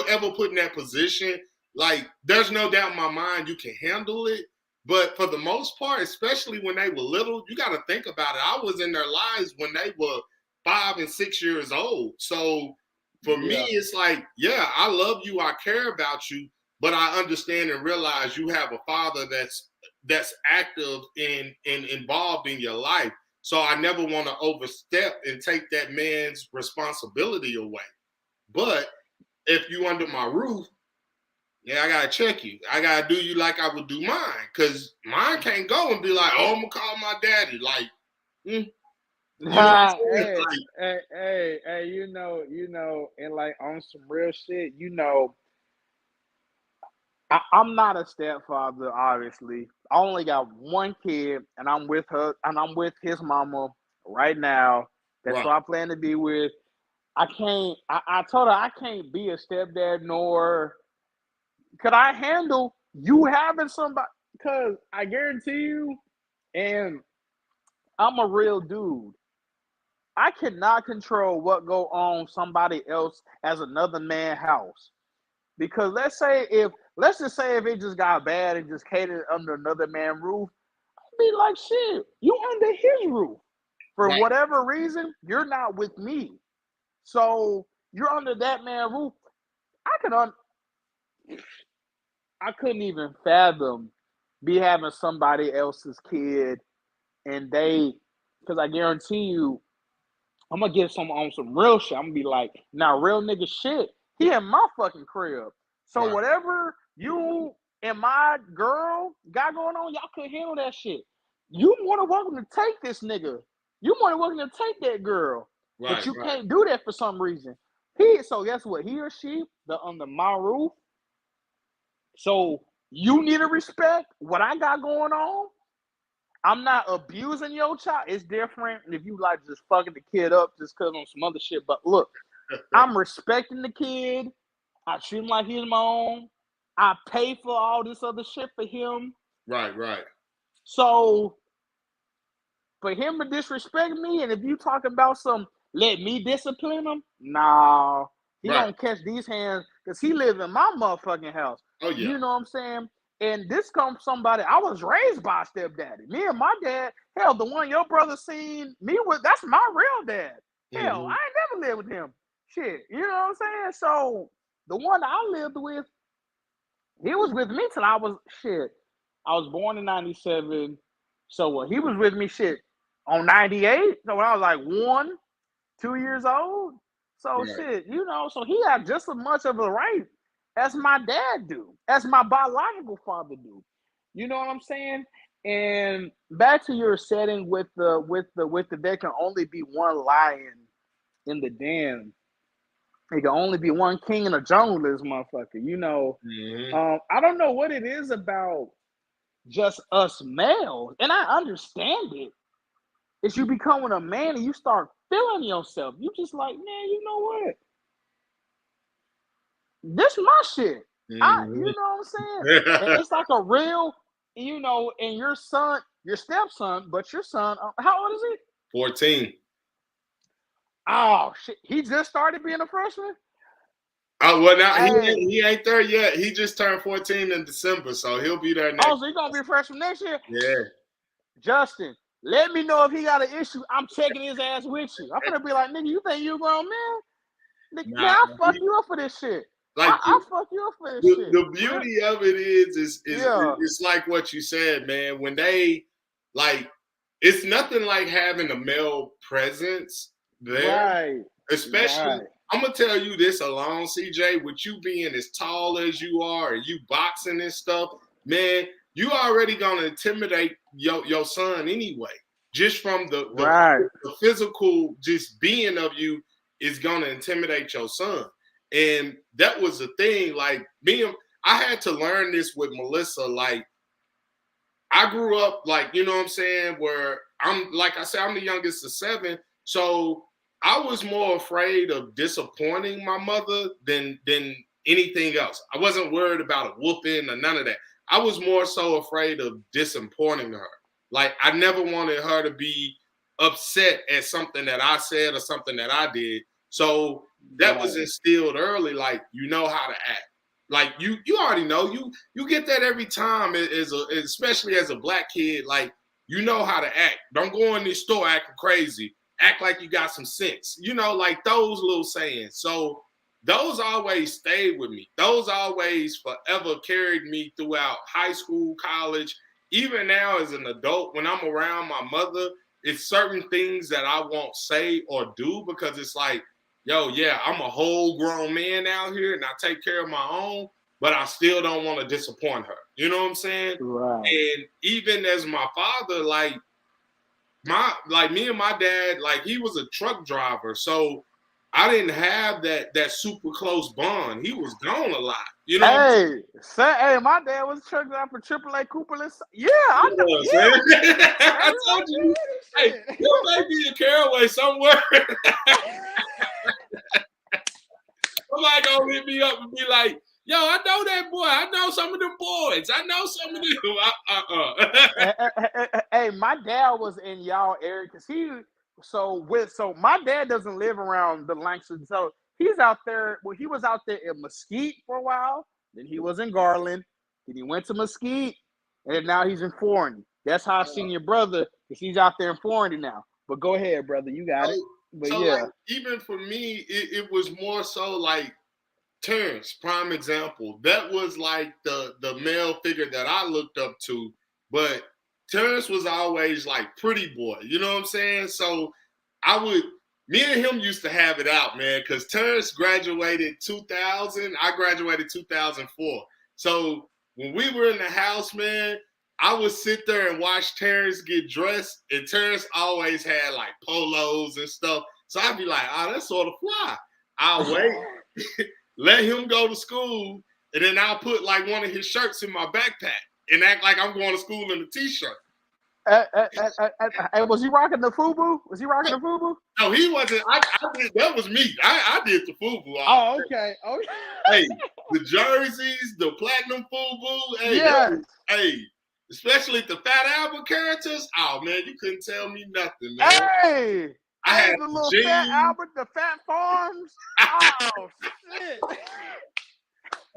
ever put in that position, like there's no doubt in my mind you can handle it. But for the most part, especially when they were little, you got to think about it. I was in their lives when they were 5 and 6 years old. So for me, it's like, yeah, I love you, I care about you, but I understand and realize you have a father that's active and involved in your life. So I never want to overstep and take that man's responsibility away. But if you under my roof, yeah, I gotta check you. I gotta do you like I would do mine, cause mine can't go and be like, "Oh, I'm gonna call my daddy." Like, you know what I'm saying? Hey, Like, hey, and like on some real shit, I'm not a stepfather, obviously. I only got one kid, and I'm with her, and I'm with his mama right now. That's who right, I plan to be with. I can't. I told her I can't be a stepdad, nor could I handle you having somebody. Because I guarantee you, and I'm a real dude. I cannot control what go on somebody else as another man house. Because let's just say if it just got bad and just catered under another man roof, I'd be like, shit, you under his roof. For right, whatever reason, you're not with me. So you're under that man roof. I can I couldn't even fathom be having somebody else's kid and because I guarantee you, I'm gonna get some on some real shit. I'm gonna be like, now real nigga shit. He in my fucking crib. So right, whatever you and my girl got going on, y'all couldn't handle that shit. You more than welcome to take this nigga. You more than welcome to take that girl. But right, you right, can't do that for some reason. So guess what? He or she, they're under my roof. So you need to respect what I got going on. I'm not abusing your child. It's different if you like just fucking the kid up just cause on some other shit. But look, I'm respecting the kid. I treat him like he's my own. I pay for all this other shit for him. right, right, So for him to disrespect me, and if you talk about some let me discipline him, nah, he right. gonna catch these hands because he live in my motherfucking house. Oh yeah. You know what I'm saying? And this comes from somebody I was raised by a stepdaddy. Me and my dad, hell, the one your brother seen me with, that's my real dad. Hell, Mm-hmm. I ain't never lived with him. Shit, you know what I'm saying? So the one I lived with, he was with me till I was shit. I was born in '97. So he was with me shit on '98. So when I was like 2 years old. So Right, shit, so he had just as much of a right as my dad do, as my biological father do. You know what I'm saying? And back to your setting with the there can only be one lion in the den. There can only be one king in the jungle, this motherfucker. mm-hmm. I don't know what it is about just us males, and I understand it. Is you becoming a man and you start feeling yourself. You just like, man, you know what? This my shit. You Mm-hmm. know what I'm saying? And it's like a real, and your son. your stepson, but your son, how old is he? 14. Oh shit, he just started being a freshman. Oh well, now Hey, he ain't there yet. He just turned 14 in December, so he'll be there oh, next. so he gonna be a freshman next year? Yeah. Justin, let me know if he got an issue. I'm checking his ass with you. I'm gonna be like, nigga, you think you a grown man? Nigga, man, Nah, I fuck you up for this shit. like I fuck you up for this shit. the beauty of it is Yeah, it's like what you said, man. When they like, it's nothing like having a male presence there, right, especially. right, I'm gonna tell you this alone, CJ. With you being as tall as you are, and you boxing and stuff, man, you already gonna intimidate your son anyway. Just from right. the physical, just being of you is gonna intimidate your son. And that was the thing. Like I had to learn this with Melissa. Like I grew up, like, you know what I'm saying, where I'm, like I said, I'm the youngest of 7. So I was more afraid of disappointing my mother than anything else. I wasn't worried about a whooping or none of that. I was more so afraid of disappointing her. Like I never wanted her to be upset at something that I said or something that I did. So that was Right. instilled early, like you know how to act. Like you already know, you get that every time especially as a black kid. Like you know how to act. Don't go in this store acting crazy. Act like you got some sense. You know, like those little sayings. So those always stayed with me. Those always forever carried me throughout high school, college, even now as an adult. When I'm around my mother, it's certain things that I won't say or do because it's like, yo, yeah, I'm a whole grown man out here and I take care of my own, but I still don't want to disappoint her. You know what I'm saying? Right. And even as my father, like me and my dad, like he was a truck driver. So I didn't have that super close bond. He was gone a lot. You know what I'm Hey, say, hey, my dad was a truck driver for AAA Cooper. Yeah, I know. saying? Yeah, I told you, hey, you may be in Caraway somewhere. Somebody gonna hit me up and be like, yo, I know that boy. I know some of them boys. I know some of them. Hey, my dad was in y'all area because so my dad doesn't live around the Langston, so he's out there. Well, he was out there in Mesquite for a while. Then he was in Garland. Then he went to Mesquite, and then now he's in Forney. That's how I seen your brother because he's out there in Forney now. But go ahead, brother, you got it. But So yeah, like even for me, it was more so like Terrence, prime example. That was like the male figure that I looked up to. But Terrence was always like pretty boy. You know what I'm saying? So me and him used to have it out, man, because Terrence graduated 2000. I graduated 2004. So when we were in the house, man, I would sit there and watch Terrence get dressed, and Terrence always had like polos and stuff. So I'd be like, oh, that's sort of fly. I'll wait, let him go to school, and then I'll put like one of his shirts in my backpack and act like I'm going to school in a t-shirt. was he rocking the FUBU? Was he rocking the FUBU? No, he wasn't. I did, that was me. I did the FUBU. Oh, okay. Oh, Hey, the jerseys, the platinum FUBU. Hey, yes. hey, especially the Fat Albert characters. Oh man, you couldn't tell me nothing, man. Hey, I had the little jeans. Fat Albert, the Fat Farms. Oh shit!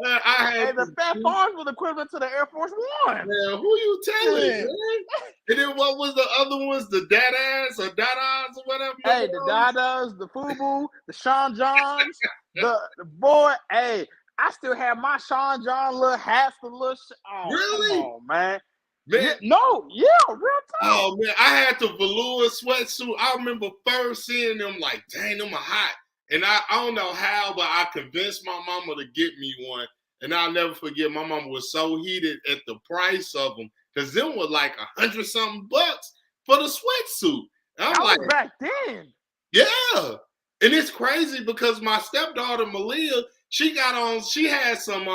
I had the Fat Farms was equivalent to the Air Force One. Man, who you telling, Shit. man? And then what was the other ones? The Dadas or Dadas or whatever. Hey, the Dadas, the FUBU, the Sean Johns, the boy. Hey, I still have my Sean John little hats, the little. Oh, Really? come on, man. Man, Yeah, no, yeah, real time. oh man, I had the velour sweatsuit. I remember first seeing them, like, dang, them are hot. And I don't know how, but I convinced my mama to get me one. And I'll never forget, my mama was so heated at the price of them because them were like $100-something for the sweatsuit. And I'm like, was back then. yeah. And it's crazy because my stepdaughter Malia, she had some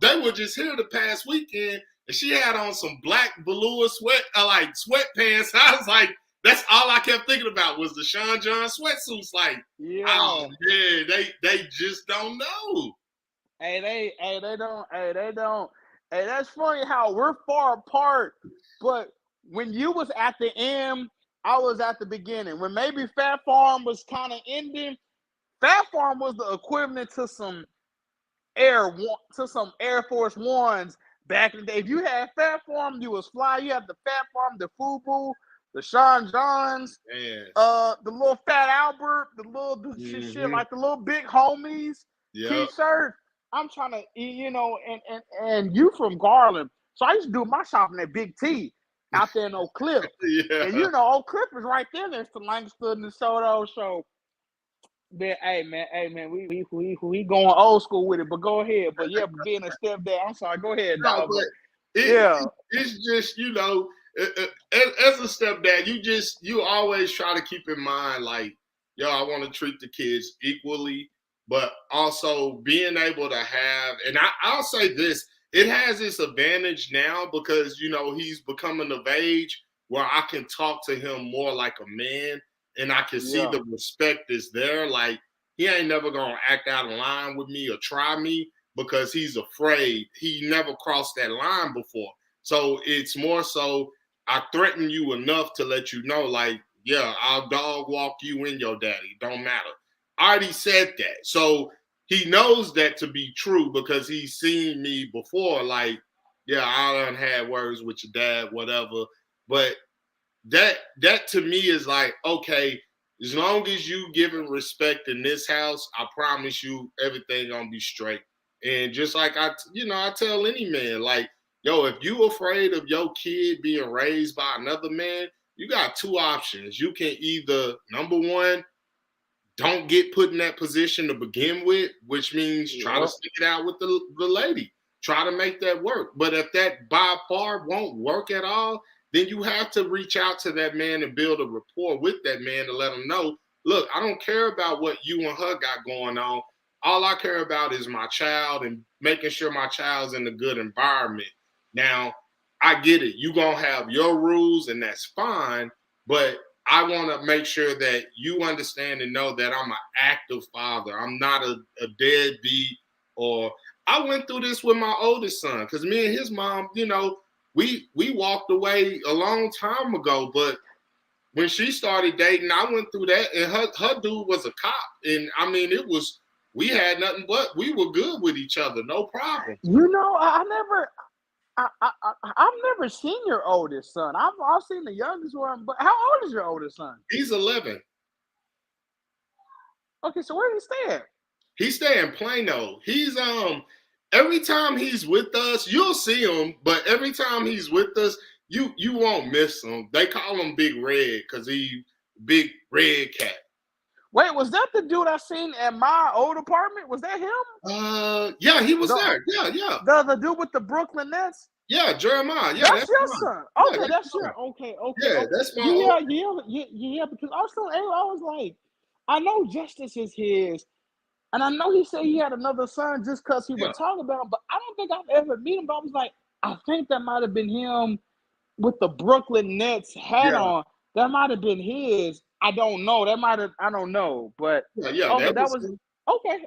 they were just here the past weekend, and she had on some black velour sweatpants. I was like, that's all I kept thinking about was the Sean John sweatsuits. Like, Yeah. oh man, they just don't know. They don't. Hey, that's funny how we're far apart, but when you was at the end, I was at the beginning. When maybe Fat Farm was kind of ending, Fat Farm was the equivalent to some Air Force Ones back in the day. If you had Fat Farm, you was fly. You had the Fat Farm, the Fubu, the Sean Johns, Yes. the little Fat Albert, shit Mm-hmm. like the little big homies Yep. T-shirt. I'm trying to, and you from Garland, so I used to do my shopping at Big T out there in Oak Cliff, and Yeah. Oak Cliff is right there next to Langston and DeSoto. So, hey man, we going old school with it, but go ahead. But yeah, being a stepdad, I'm sorry, go ahead, No, dog. but But yeah, it's just as a stepdad, you always try to keep in mind like, yo, I want to treat the kids equally, but also being able to have, and I'll say this, it has its advantage now because he's becoming of age where I can talk to him more like a man, and I can see yeah, the respect is there. Like he ain't never gonna act out of line with me or try me because he's afraid. He never crossed that line before. So it's more so I threaten you enough to let you know, like, yeah, I'll dog walk you and your daddy. Don't matter. I already said that. So he knows that to be true because he's seen me before. Like, yeah, I done had words with your dad, whatever. But that to me is like, okay, as long as you giving respect in this house, I promise you everything gonna be straight. And just like I tell any man, like, yo, if you afraid of your kid being raised by another man, you got two options. You can either number one, don't get put in that position to begin with, which means try to yep. stick it out with the lady. Try to make that work. But if that by far won't work at all, then you have to reach out to that man and build a rapport with that man to let him know, look, I don't care about what you and her got going on. All I care about is my child and making sure my child's in a good environment. Now, I get it. You're going to have your rules, and that's fine. But I want to make sure that you understand and know that I'm an active father. I'm not a deadbeat. Or I went through this with my oldest son because me and his mom, we walked away a long time ago. But when she started dating, I went through that, and her dude was a cop, and I mean we had nothing but we were good with each other, no problems. I never. I've never seen your oldest son. I've seen the youngest one, but how old is your oldest son? He's 11. Okay, so where do you stay at? He stay in Plano. He's every time he's with us, you'll see him, but every time he's with us, you won't miss him. They call him Big Red because he big red cat. Wait, was that the dude I seen at my old apartment? Was that him? Yeah, he was The there. Yeah, yeah. the dude with the Brooklyn Nets? Yeah, Jeremiah. Yeah, That's that's your mine. son. Yeah, Okay, that's that's mine. your. Okay. Yeah, that's my old. Yeah. Because I was like, I know Justice is his, and I know he said he had another son just because he Yeah, would talk about him. But I don't think I've ever met him. But I was like, I think that might have been him with the Brooklyn Nets hat yeah, on. That might have been his. I don't know. That might have. I don't know. But yeah. okay, That that was was him. okay.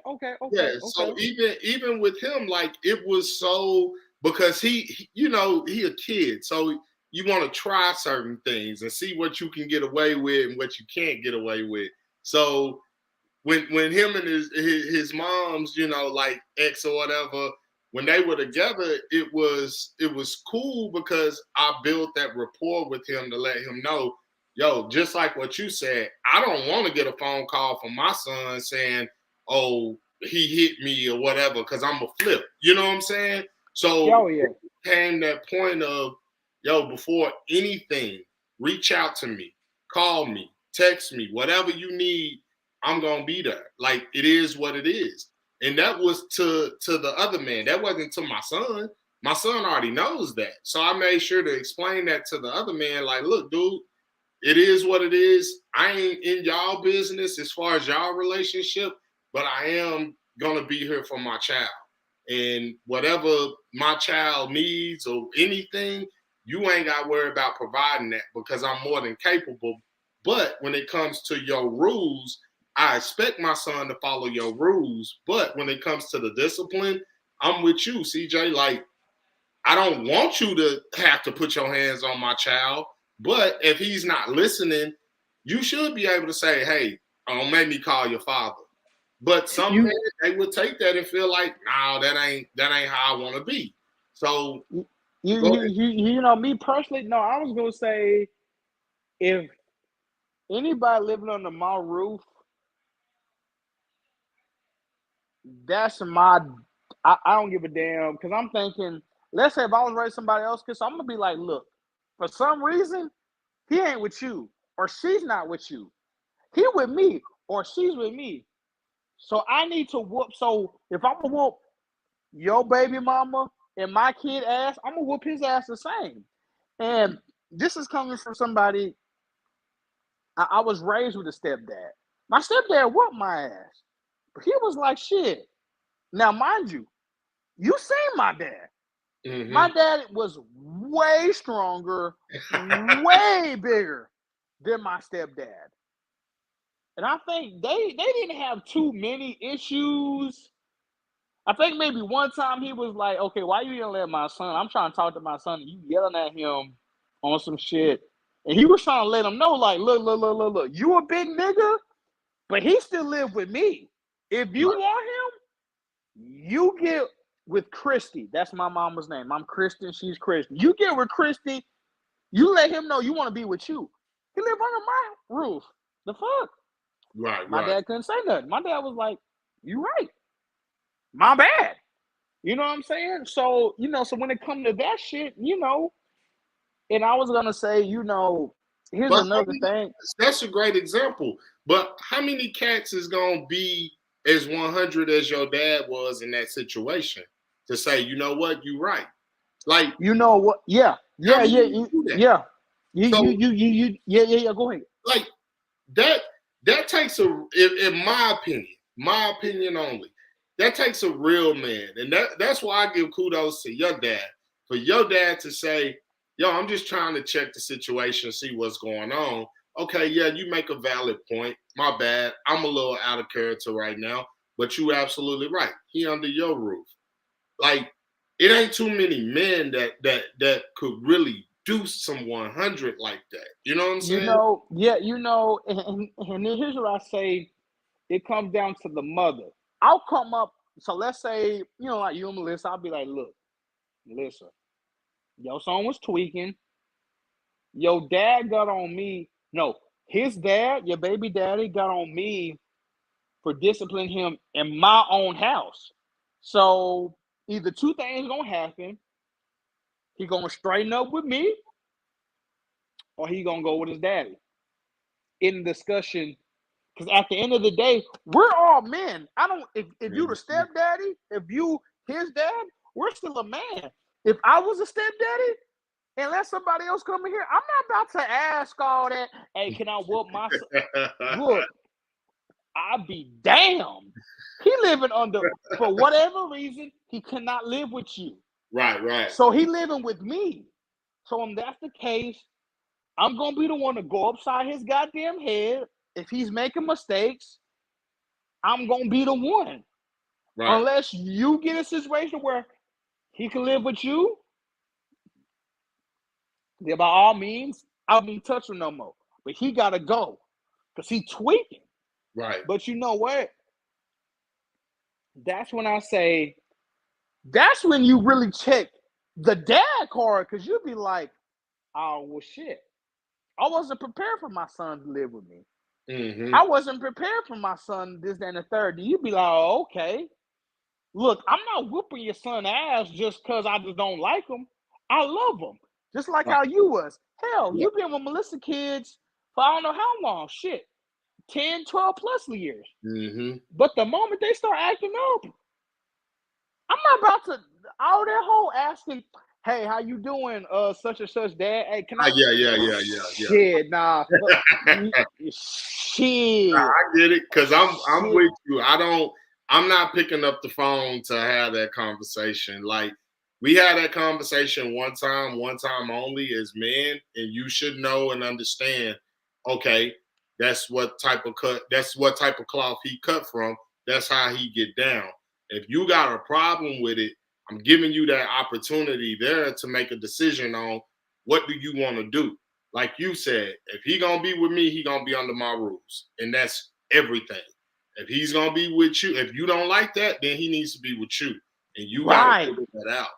Yeah, so even with him, like it was so because he a kid, so you want to try certain things and see what you can get away with and what you can't get away with. So when him and his moms, like ex or whatever, when they were together, it was cool because I built that rapport with him to let him know, yo, just like what you said, I don't want to get a phone call from my son saying, oh, he hit me or whatever, because I'm a flip. You know what I'm saying? So Oh yeah. it came that point of, yo, before anything, reach out to me, call me, text me, whatever you need, I'm gonna be there. Like it is what it is. And that was to the other man. That wasn't to my son. My son already knows that. So I made sure to explain that to the other man. Like, look, dude, it is what it is. I ain't in y'all business as far as y'all relationship, but I am gonna be here for my child. And whatever my child needs or anything, you ain't got to worry about providing that because I'm more than capable. But when it comes to your rules, I expect my son to follow your rules. But when it comes to the discipline, I'm with you, CJ. Like I don't want you to have to put your hands on my child, but if he's not listening, you should be able to say, hey, don't make me call your father. But some men, You they would take that and feel like, no, that ain't how I want to be. So you go you ahead. you know me personally. No, I was gonna say if anybody living under my roof, that's my. I don't give a damn because I'm thinking. Let's say if I was raising somebody else, because I'm gonna be like, look, for some reason he ain't with you or she's not with you. He with me or she's with me. So I need to whoop. So if I'm gonna whoop your baby mama and my kid ass, I'm gonna whoop his ass the same. And this is coming from somebody. I was raised with a stepdad. My stepdad whooped my ass, but he was like shit. Now, mind you, you seen my dad. My Mm-hmm. dad was way stronger, way bigger than my stepdad. And I think they didn't have too many issues. I think maybe one time he was like, okay, why you didn't let my son? I'm trying to talk to my son and you yelling at him on some shit. And he was trying to let him know, like, look, you a big nigga, but he still live with me. If you Right. want him, you get with Christy. That's my mama's name. I'm Kristen. She's Christy. You get with Christy. You let him know you want to be with you. He live under my roof. The fuck? Right. My Right. dad couldn't say nothing. My dad was like, "You right. My bad." You know what I'm saying? So so when it come to that shit, and I was gonna say, here's But how another many, thing. that's a great example. But how many cats is gonna be as 100 as your dad was in that situation to say, you know what, you right? Like, You know what? Yeah, how yeah, many yeah, do that? yeah. So, Yeah. Go ahead. like that, that takes in my opinion only, that takes a real man, and that's why I give kudos to your dad for your dad to say, "Yo, I'm just trying to check the situation, see what's going on." Okay, yeah, you make a valid point. My bad, I'm a little out of character right now, but you absolutely right. He under your roof. Like, it ain't too many men that could really do some 100 like that. You know what I'm saying? Yeah, and here's what I say. It comes down to the mother. I'll come up. So let's say, like you and Melissa, I'll be like, look, Melissa, your son was tweaking. Your dad got on me. No, his dad, your baby daddy, got on me for disciplining him in my own house. So either two things gonna happen. He gonna straighten up with me, or he gonna go with his daddy in discussion. Because at the end of the day, we're all men. I don't. If you the Mhm. stepdaddy, if you his dad, we're still a man. If I was a stepdaddy and let somebody else come in here, I'm not about to ask all that. Hey, can I whoop my son? Look, I'll be damned. He living under for whatever reason he cannot live with you. Right, right, So he living with me. So if that's the case, I'm gonna be the one to go upside his goddamn head. If he's making mistakes, I'm gonna be the one. right, Unless you get a situation where he can live with you, then by all means, I won't touch him no more. But he gotta go. Because he tweaking. right, But you know what? That's when I say, that's when you really check the dad card, because you'll be like, oh well shit. I wasn't prepared for my son to live with me. hmm, I wasn't prepared for my son, this, that, and the third. You'd be like, oh, okay. Look, I'm not whooping your son ass just because I just don't like him. I love him. Just like right, how you was. Hell, right, you've been with Melissa kids for I don't know how long. Shit. 10, 12 plus years. hmm. But the moment they start acting up, I'm not about to all that whole asking, hey, how you doing? Such and such, dad. Hey, can I Yeah, yeah, yeah, yeah, shit, nah. yeah. Shit. I get it because I'm Shit. with you. I'm not picking up the phone to have that conversation. Like, we had that conversation one time only as men, and you should know and understand. Okay, that's what type of cloth he cut from. That's how he get down. If you got a problem with it, I'm giving you that opportunity there to make a decision on what do you want to do. Like you said, if he gonna be with me, he gonna be under my rules, and that's everything. If he's gonna be with you, if you don't like that, then he needs to be with you, and you got to Right. figure that out.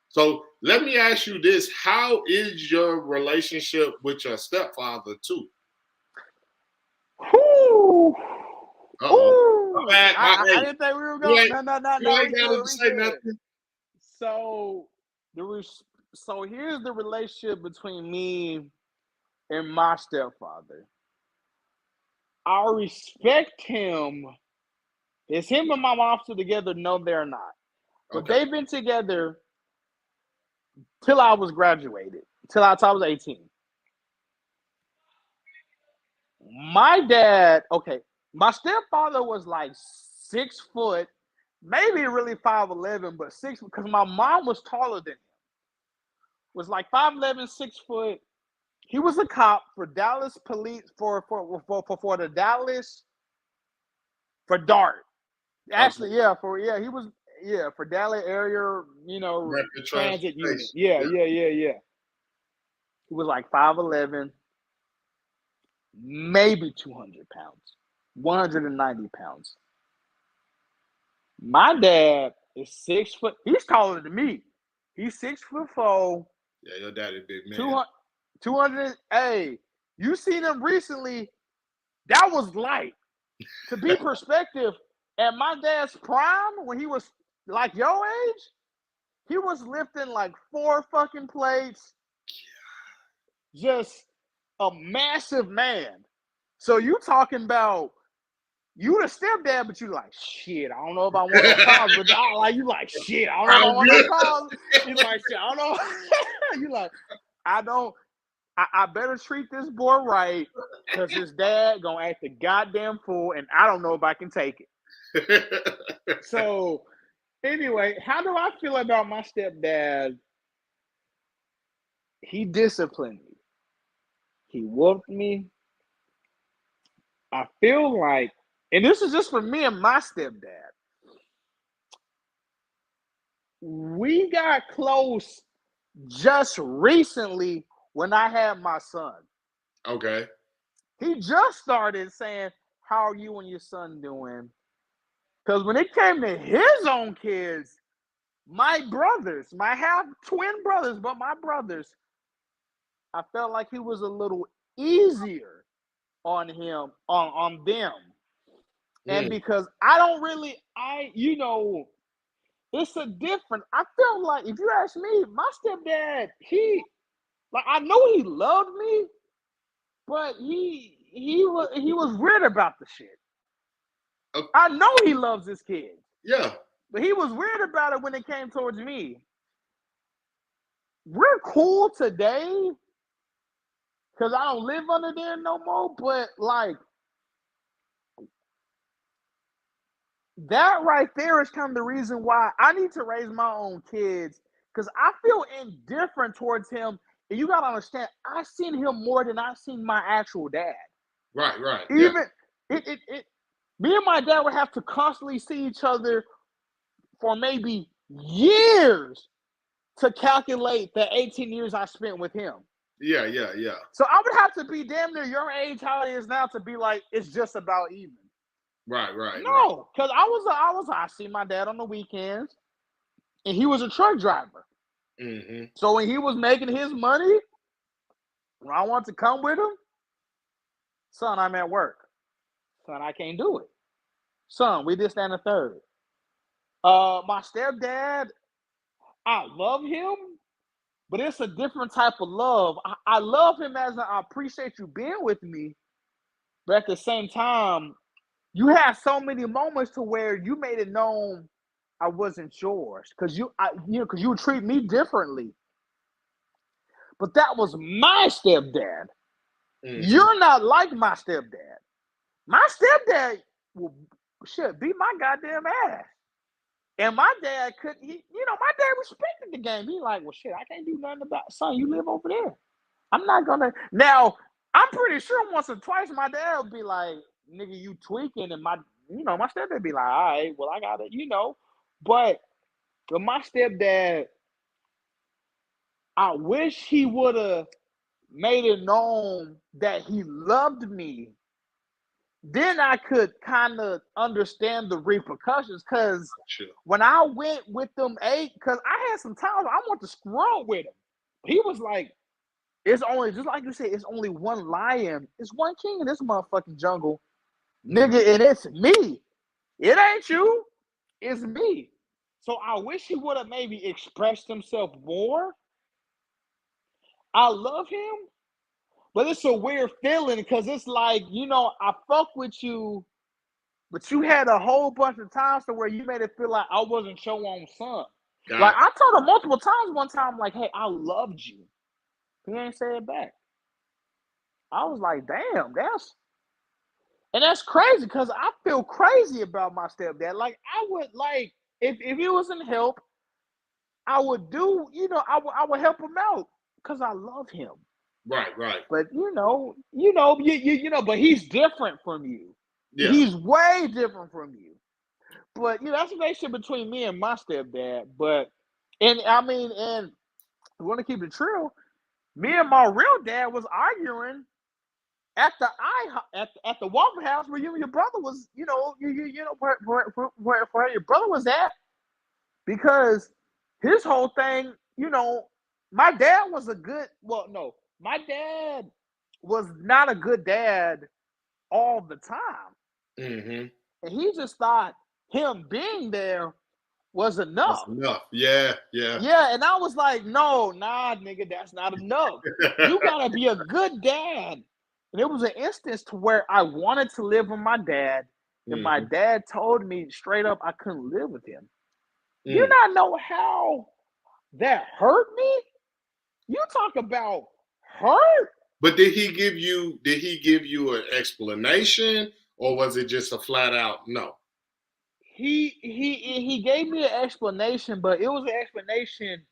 So let me ask you this: how is your relationship with your stepfather too? Whoo. Uh-oh. My Whoo. bad. I Hey, didn't think we were you going. ain't No. We got good. to We say good. nothing. So so here's the relationship between me and my stepfather. I respect him. Is him and my mom still together? No, they're not. But Okay. they've been together till I was graduated, till I was 18. My dad, okay, my stepfather was like 6 foot, maybe really 5'11", but six because my mom was taller than him. Was like 5'11", 6 foot. He was a cop for Dallas police for the Dallas for DART. Okay. Actually, he was for Dallas area, Rapid transit unit. transportation. Yeah, Yeah. yeah, yeah, yeah. He was like 5'11", maybe 200 pounds, 190 pounds. My dad is 6 foot. He's taller than me. He's 6'4", Yeah, your daddy big man. 200, 200. Hey, you seen him recently? That was light. To be perspective, at my dad's prime, when he was like your age, he was lifting like 4 fucking plates. Just a massive man. So you talking about you the stepdad, but you like shit. I don't know if I want no problems, but you like shit. I don't know if I I'm want no good. problems. You like shit. I don't know. You like I don't. I better treat this boy right because his dad gonna act the goddamn fool, and I don't know if I can take it. So anyway, how do I feel about my stepdad? He disciplined me. He whooped me. I feel like, and this is just for me and my stepdad. We got close just recently when I had my son. Okay. He just started saying, "How are you and your son doing?" Because when it came to his own kids, my brothers, my half twin brothers, but my brothers, I felt like he was a little easier on him, on them. And Mm. because I don't really, it's a different. I feel like if you ask me, my stepdad, I know he loved me, but he was weird about the shit. Okay. I know he loves his kids, Yeah. but he was weird about it when it came towards me. We're cool today because I don't live under there no more, but like that right there is kind of the reason why I need to raise my own kids because I feel indifferent towards him. And you gotta understand, I've seen him more than I've seen my actual dad. Right. Right. Yeah. Even me and my dad would have to constantly see each other for maybe years to calculate the 18 years I spent with him. Yeah. Yeah. Yeah. So I would have to be damn near your age, how it is now, to be like it's just about even. Right. Right. Right. No, because I see my dad on the weekends, and he was a truck driver. Mm-hmm. So when he was making his money, when I wanted to come with him, son, I'm at work. Son, I can't do it. Son, we this, that, and the third. My stepdad, I love him, but it's a different type of love. I love him as I appreciate you being with me, but at the same time, you had so many moments to where you made it known I wasn't yours because because you would treat me differently. But that was my stepdad. Mm-hmm. You're not like my stepdad. My stepdad will beat my goddamn ass. And my dad could, my dad respected the game. He like, well, shit, I can't do nothing about it. Son, you live over there. I'm not gonna. Now, I'm pretty sure once or twice my dad would be like, nigga, you tweaking. And my stepdad be like, all right, well, I got it, But But my stepdad, I wish he would have made it known that he loved me. Then I could kind of understand the repercussions. Cause Sure. when I went with them eight, cause I had some times I want to screw up with him. He was like, it's only just like you said, it's only one lion, it's one king in this motherfucking jungle, Mhm. nigga, and it's me. It ain't you, it's me. So I wish he would have maybe expressed himself more. I love him, but it's a weird feeling because it's like, I fuck with you, but you had a whole bunch of times to where you made it feel like I wasn't your own son. Like Got I told him multiple times one time, like, hey, I loved you. He ain't say it back. I was like, damn, that's crazy because I feel crazy about my stepdad. Like I would like if he was in help, I would do, I would help him out because I love him. right, right. But but he's different from you. Yeah. He's way different from you. But that's a relationship between me and my stepdad. But and I mean, and we want to keep it true. Me and my real dad was arguing at the at the Waffle House where you and your brother was, where your brother was at, because his whole thing, my dad was a good. Well, no, my dad was not a good dad all the time, Mm-hmm. and he just thought him being there was That's enough. enough. Yeah, yeah. Yeah, and I was like, no, nah, nigga, that's not enough. You gotta be a good dad. And it was an instance to where I wanted to live with my dad, and my Mm-hmm. dad told me straight up I couldn't live with him. You Mm. not know how that hurt me? You talk about hurt? But did he give you an explanation, or was it just a flat out no? He gave me an explanation, but it was an explanation.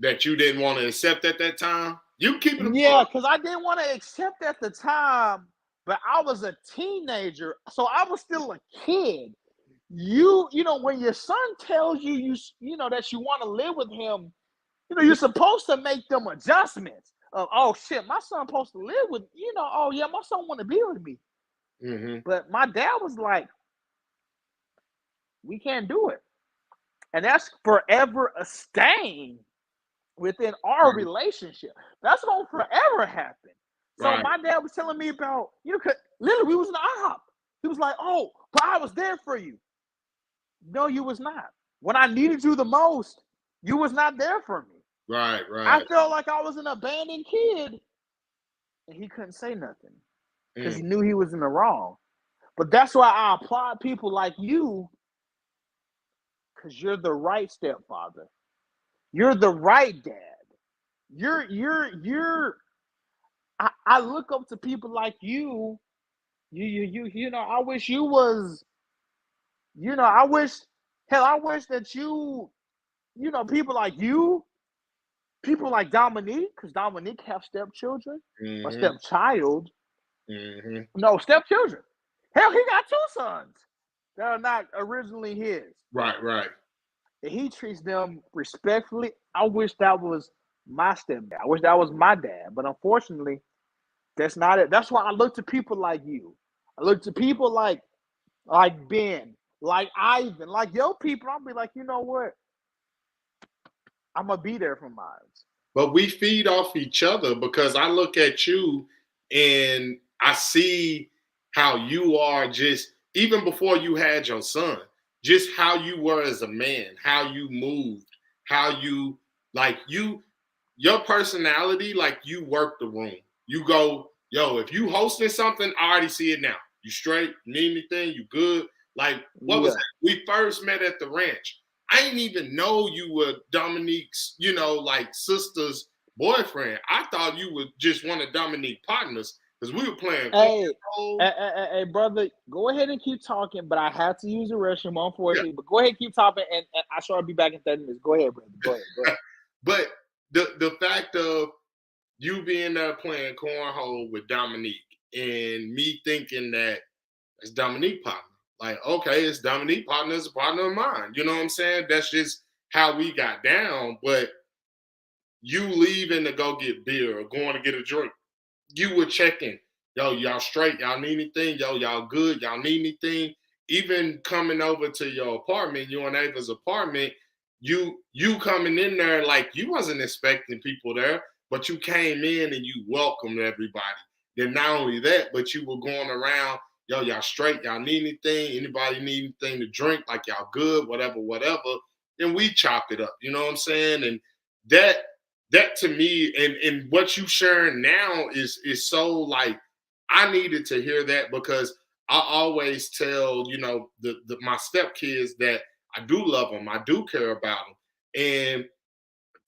That you didn't want to accept at that time? You keep it a Yeah, buck. because I didn't want to accept at the time, but I was a teenager, so I was still a kid. When your son tells you that you want to live with him, you're supposed to make them adjustments. Of, oh shit, my son supposed to live with, oh yeah, my son want to be with me. Mm-hmm. But my dad was like, we can't do it. And that's forever a stain within our Right, relationship. That's gonna forever happen. So right. my dad was telling me about, literally we was in the IHOP. He was like, oh, but I was there for you. No, you was not. When I needed you the most, you was not there for me. Right, I right. felt like I was an abandoned kid, and he couldn't say nothing because Mm. he knew he was in the wrong. But that's why I applaud people like you, because you're the right stepfather. You're the right dad. You're. I look up to people like you. I wish you was. I wish. Hell, I wish that you. People like you, people like Dominique, because Dominique have stepchildren or Mm-hmm. stepchild. Mm-hmm. No, stepchildren. Hell, he got two sons that are not originally his. Right, right. And he treats them respectfully. I wish that was my stepdad. I wish that was my dad. But unfortunately, that's not it. That's why I look to people like you. I look to people like Ben, like Ivan, like your people. I'll be like, you know what? I'm gonna be there for mine. But we feed off each other because I look at you and I see how you are just even before you had your son, just how you were as a man, how you moved, how you like you your personality, like you work the room. You go, yo, if you hosting something, I already see it now. You straight, need anything, you good. Like, what was Yeah. that? We first met at the ranch. I didn't even know you were Dominique's, like sister's boyfriend. I thought you were just one of Dominique's partners because we were playing Hey, cornhole. hey, brother, go ahead and keep talking, but I have to use the restroom, Yeah. unfortunately. But go ahead, keep talking, and I sure I'll be back in 30 minutes. Go ahead, brother. Go ahead. Go ahead. But the fact of you being there playing cornhole with Dominique and me thinking that it's Dominique partner. Like, okay, it's Dominique partner, it's a partner of mine. You know what I'm saying? That's just how we got down, but you leaving to go get beer or going to get a drink, you were checking, yo, y'all straight, y'all need anything, yo, y'all good, y'all need anything. Even coming over to your apartment, your neighbor's apartment, you coming in there like you wasn't expecting people there, but you came in and you welcomed everybody. Then not only that, but you were going around, yo, y'all straight, y'all need anything, anybody need anything to drink, like y'all good, whatever, whatever. And we chop it up, you know what I'm saying? And that that to me and what you sharing now is so like I needed to hear that because I always tell my stepkids that I do love them, I do care about them, and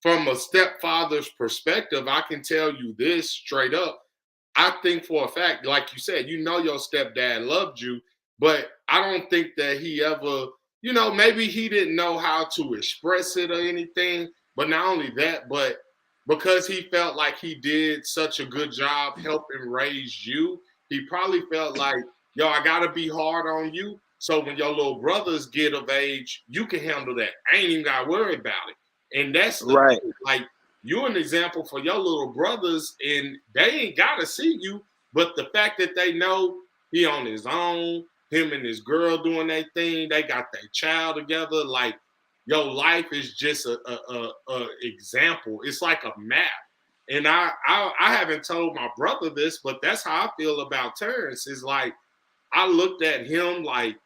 from a stepfather's perspective, I can tell you this straight up. I think for a fact, like you said, your stepdad loved you, but I don't think that he ever, maybe he didn't know how to express it or anything. But not only that, but because he felt like he did such a good job helping raise you, he probably felt like, yo, I gotta be hard on you. So when your little brothers get of age, you can handle that. I ain't even gotta worry about it. And that's the Right. thing. Like you're an example for your little brothers, and they ain't gotta see you, but the fact that they know he on his own, him and his girl doing their thing, they got their child together. Like your life is just a example. It's like a map. And I haven't told my brother this, but that's how I feel about Terrence. Is like I looked at him like,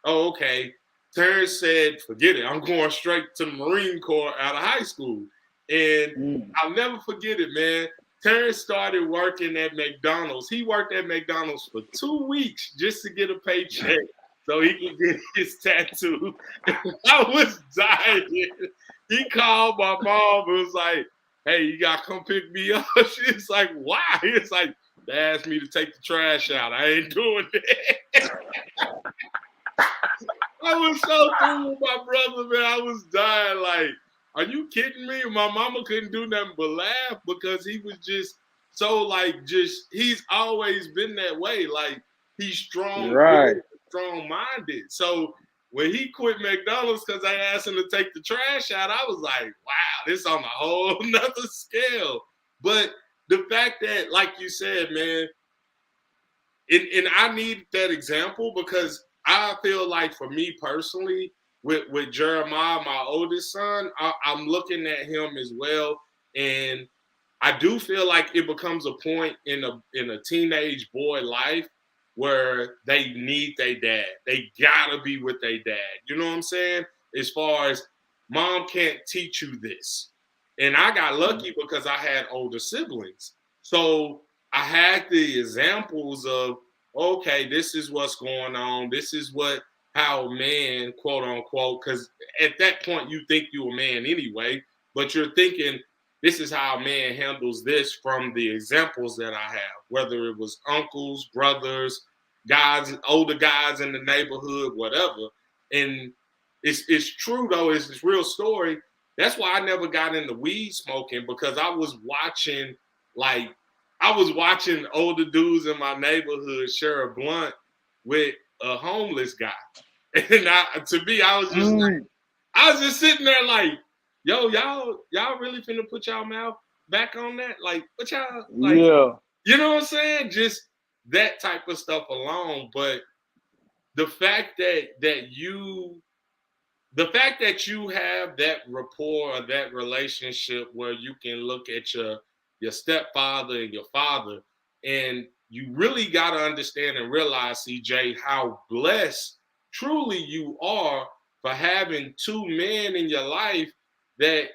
oh, okay. Terrence said, forget it. I'm going straight to the Marine Corps out of high school. And Mm. I'll never forget it, man. Terrence started working at McDonald's. He worked at McDonald's for 2 weeks just to get a paycheck so he could get his tattoo. I was dying. He called my mom and was like, hey, you got to come pick me up. She's like, why? It's like, they asked me to take the trash out. I ain't doing that. I was so through with my brother, man. I was dying. Like, are you kidding me? My mama couldn't do nothing but laugh because he was just so like he's always been that way. Like he's Right. strong minded. So when he quit McDonald's because I asked him to take the trash out, I was like, wow, this on a whole nother scale. But the fact that, like you said, man, and I need that example because I feel like for me personally, with Jeremiah, my oldest son, I'm looking at him as well, and I do feel like it becomes a point in a teenage boy life where they need their dad. They gotta be with their dad. You know what I'm saying? As far as mom can't teach you this, and I got lucky because I had older siblings, so I had the examples of okay, this is what's going on. This is how a man, quote unquote, because at that point you think you're a man anyway, but you're thinking this is how a man handles this from the examples that I have, whether it was uncles, brothers, guys, older guys in the neighborhood, whatever. And it's true though, it's this real story. That's why I never got into weed smoking because like I was watching older dudes in my neighborhood share a blunt with a homeless guy. And to me, I was just sitting there like, yo, y'all really finna put y'all mouth back on that? Like, what y'all like? Yeah. You know what I'm saying? Just that type of stuff alone. But the fact that you have that rapport or that relationship where you can look at your stepfather and your father, and you really got to understand and realize, CJ, how blessed truly you are for having two men in your life that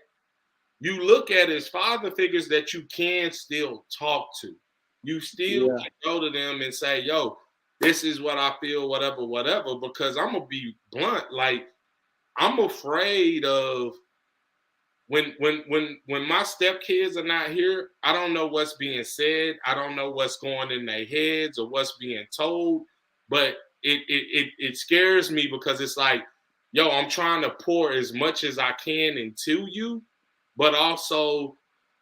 you look at as father figures that you can still talk to. You still Yeah. can go to them and say, yo, this is what I feel, whatever, whatever, because I'm going to be blunt. Like, I'm afraid of when my stepkids are not here, I don't know what's being said. I don't know what's going in their heads or what's being told. But it scares me because it's like, yo, I'm trying to pour as much as I can into you, but also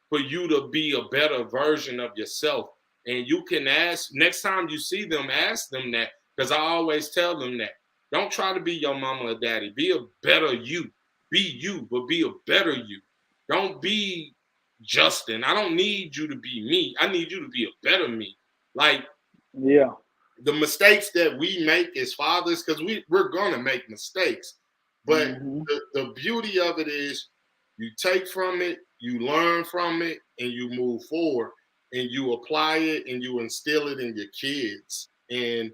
for you to be a better version of yourself. And you can ask next time you see them, ask them that, because I always tell them that. Don't try to be your mama or daddy. Be a better you. be you, but be a better you. Don't be Justin. I don't need you to be me. I need you to be a better me. Like Yeah. the mistakes that we make as fathers, because we're gonna make mistakes. But Mm-hmm. the beauty of it is you take from it, you learn from it, and you move forward and you apply it and you instill it in your kids. And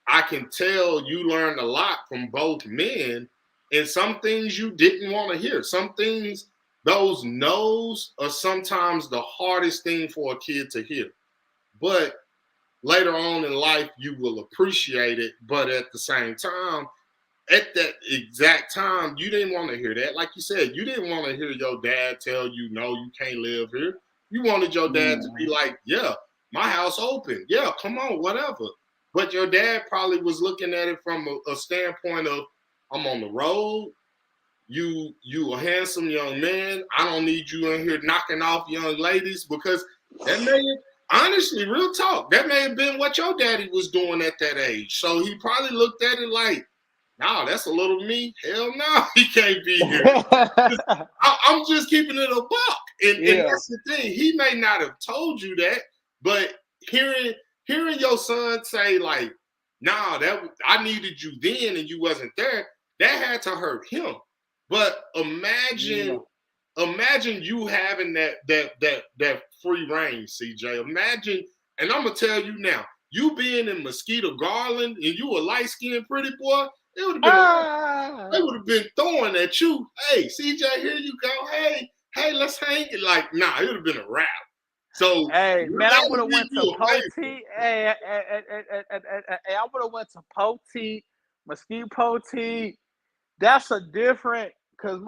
I can tell you learned a lot from both men, and some things you didn't want to hear. Some things, those no's are sometimes the hardest thing for a kid to hear. But later on in life, you will appreciate it. But at the same time, at that exact time, you didn't want to hear that. Like you said, you didn't want to hear your dad tell you, no, you can't live here. You wanted your dad to be Mm-hmm. like, yeah, my house open. Yeah, come on, whatever. But your dad probably was looking at it from a standpoint of, I'm on the road. You a handsome young man. I don't need you in here knocking off young ladies because that may honestly, real talk, that may have been what your daddy was doing at that age. So he probably looked at it like, nah, that's a little me. Hell no, he can't be here. I'm just keeping it a buck. And Yeah. that's the thing. He may not have told you that, but hearing your son say, like, nah, that I needed you then and you wasn't there, that had to hurt him. But Yeah. imagine you having that free reign, CJ. Imagine, and I'm gonna tell you now, you being in Mosquito Garland and you a light-skinned pretty boy, it would have been a they Ah. would have been throwing at you. Hey, CJ, here you go. Hey, let's hang it. Like, nah, it would have been a wrap. So Hey, your man, I would daddy have did went to you a favor. Poti. Hey, I would have went to Poti, Mesquite Poti. That's a different because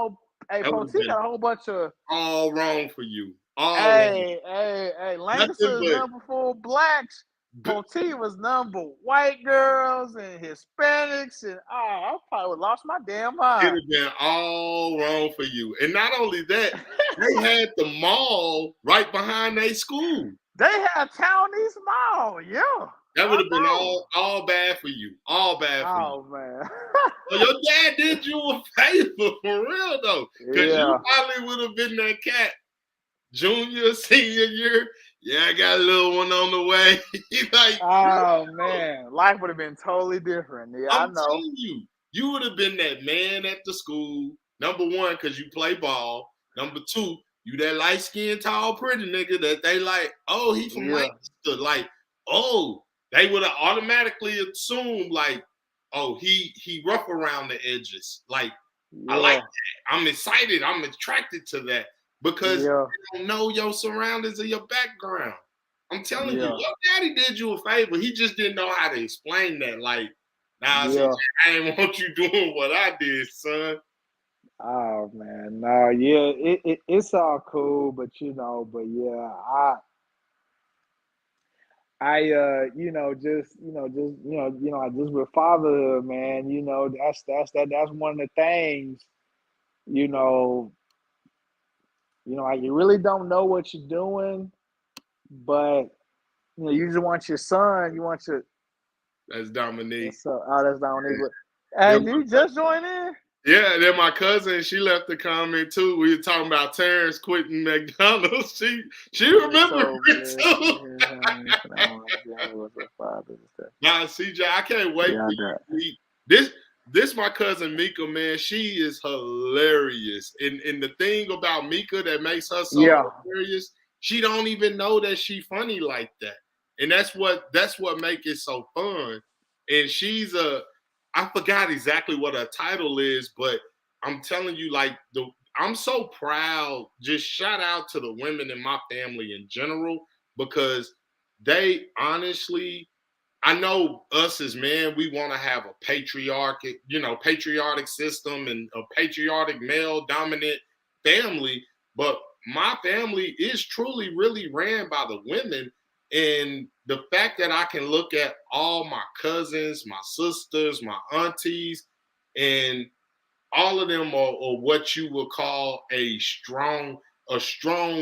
hey, That would have Poti been got a whole bunch of all wrong for you. All wrong. hey, Nothing Lancaster is but number for blacks. good. Poti was number white girls and Hispanics, and I probably would lost my damn It'd mind. have been all wrong for you. And not only that, they had the mall right behind their school. They had Townies Mall, yeah, That would I have been know. all bad for you. All bad for you. Oh man, So your dad did you a favor for real though. Cause you yeah. probably would have been that cat junior, senior year. Yeah, I got a little one on the way. He's like, Oh no. man, life would have been totally different. Yeah, I I'm know. telling you, you would have been that man at the school. Number one, because you play ball. Number two, you that light skinned, tall, pretty nigga that they like, oh, he from Yeah, Lancaster. Like, oh, they would have automatically assumed, like, oh, he rough around the edges. Like, I like yeah, that. I'm excited. I'm attracted to that because yeah, you don't know your surroundings or your background. I'm telling you, yeah, your daddy did you a favor. He just didn't know how to explain that. Like, nah, CJ, yeah. I ain't want you doing what I did, son. Oh man, no, yeah, it's all cool, but but yeah, I just with fatherhood, man, that's one of the things, you know, you really don't know what you're doing, but you just want your son, you want your That's Dominique. so that's not on but Then hey, did you just join in? yeah, then my cousin, she left a comment too. We were talking about Terrence quitting McDonald's. She remembered So it blessed to too. hear him. Was a father and stuff. Nah, CJ, I can't wait Yeah, for that. you to meet this. This my cousin Mika, man. She is hilarious. And the thing about Mika that makes her so Yeah, hilarious, she don't even know that she funny like that. And that's what make it so fun. And she's a I forgot exactly what her title is, but I'm telling you, like I'm so proud. Just shout out to the women in my family in general because they honestly I know us as men, we want to have a patriotic system and a patriotic male dominant family. But my family is truly really ran by the women. And the fact that I can look at all my cousins, my sisters, my aunties, and all of them are what you would call a strong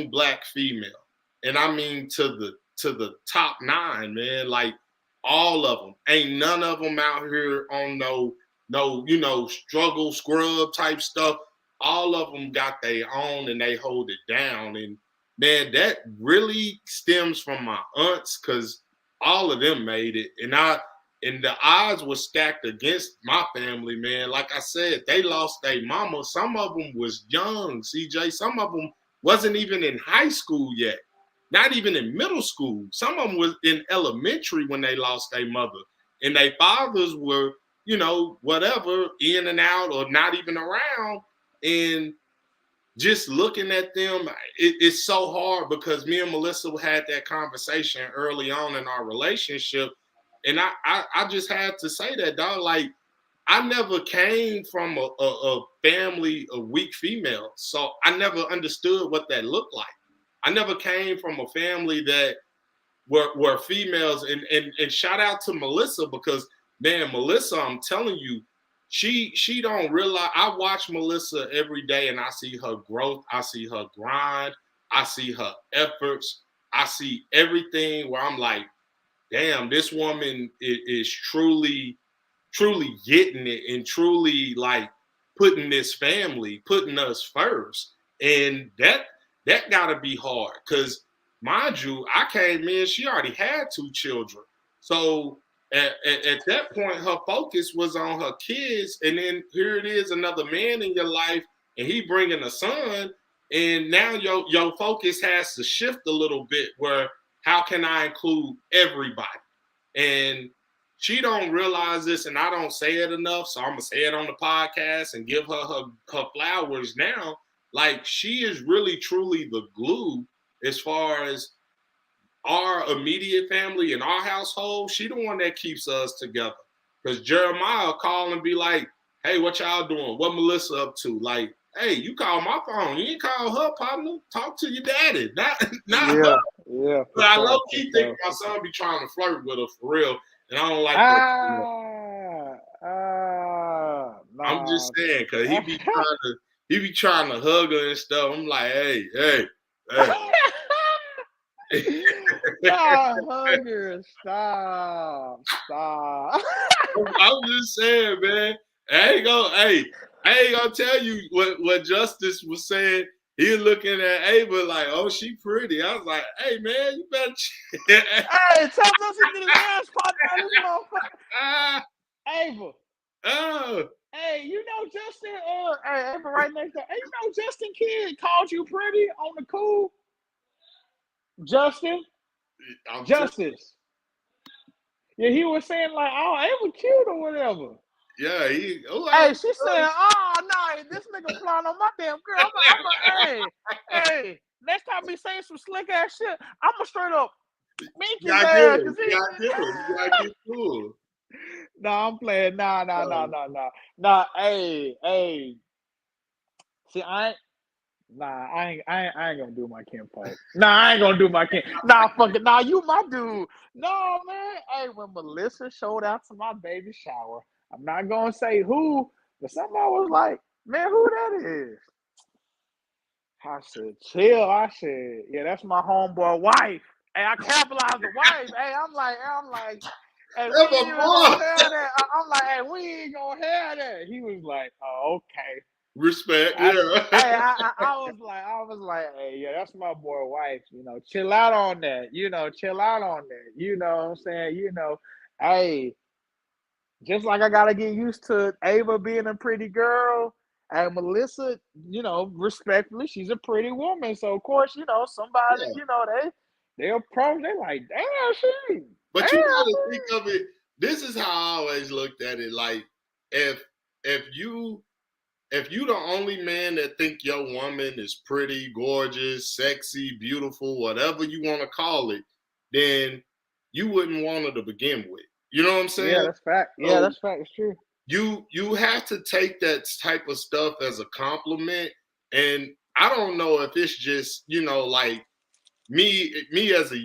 black female. And I mean to the top nine, man. Like all of them. Ain't none of them out here on no struggle scrub type stuff. all of them got their own and they hold it down. And man, that really stems from my aunts because all of them made it. And the odds were stacked against my family, man. Like I said, they lost their mama. Some of them was young, CJ. Some of them wasn't even in high school yet, not even in middle school. Some of them was in elementary when they lost their mother. And their fathers were, whatever, in and out or not even around. And just looking at them, it's so hard because me and Melissa had that conversation early on in our relationship. And I just had to say that, dog. Like, I never came from a family of weak females. So I never understood what that looked like. I never came from a family that were females. And shout out to Melissa because, man, Melissa, I'm telling you, she don't realize. I watch Melissa every day and I see her growth. I see her grind. I see her efforts. I see everything where I'm like, damn, this woman is truly getting it and truly like putting this family, putting us first. And that gotta be hard. Cause mind you, I came in, she already had 2 children. So at that point, her focus was on her kids. And then here it is, another man in your life, and he bringing a son. And now your focus has to shift a little bit where how can I include everybody? And she don't realize this, and I don't say it enough, so I'm gonna say it on the podcast and give her flowers now. Like, she is really truly the glue as far as our immediate family and our household. She the one that keeps us together. Because Jeremiah will call and be like, "Hey, what y'all doing? What Melissa up to?" Like, "Hey, you call my phone. You ain't call her, partner. Talk to your daddy, not her." Yeah. But I low key think my son be trying to flirt with her for real, and I don't like that. I'm just Nah. saying, cause he be trying to hug her and stuff. I'm like, hey. Nah, hugger, stop. I'm just saying, man. I ain't gonna tell you what Justice was saying. He looking at Ava like, oh, she pretty. I was like, hey, man, you better. Hey, tell Justin to get his ass popped out of this motherfucker. Ava. Oh. Hey, Justin, hey, Ava right next to, hey, Justin Kid called you pretty on the cool. Justin? Justice. Yeah, he was saying like, oh, Ava cute or whatever. Yeah, hey, she said, oh, no, this nigga flying on my damn girl. Hey, next time he saying some slick ass shit, I'm going to straight up make his ass. You gotta get cool. No, I'm playing. Nah, hey. See, I ain't gonna do my Kim fight. I ain't gonna do my Kim. Fuck it. You my dude. No, man. Hey, when Melissa showed out to my baby shower, I'm not gonna say who, but somebody was like, man, who that is? I said, chill. I said, yeah, that's my homeboy wife. Hey, I capitalized the wife. Hey, I'm like, hey, we ain't even gonna have that. I'm like, hey, we ain't gonna have that. He was like, oh, okay. Respect, yeah. I was like, hey, yeah, that's my boy wife. Chill out on that. Chill out on that. You know what I'm saying? Hey, just like I gotta get used to Ava being a pretty girl, and Melissa, respectfully, she's a pretty woman. So of course, somebody, they approach, they like, damn, she. But you gotta think of it. This is how I always looked at it. Like, if you the only man that think your woman is pretty, gorgeous, sexy, beautiful, whatever you want to call it, then you wouldn't want her to begin with. You know what I'm saying? Yeah, that's fact. Yeah, that's fact. It's true. You have to take that type of stuff as a compliment. And I don't know if it's just, like me as a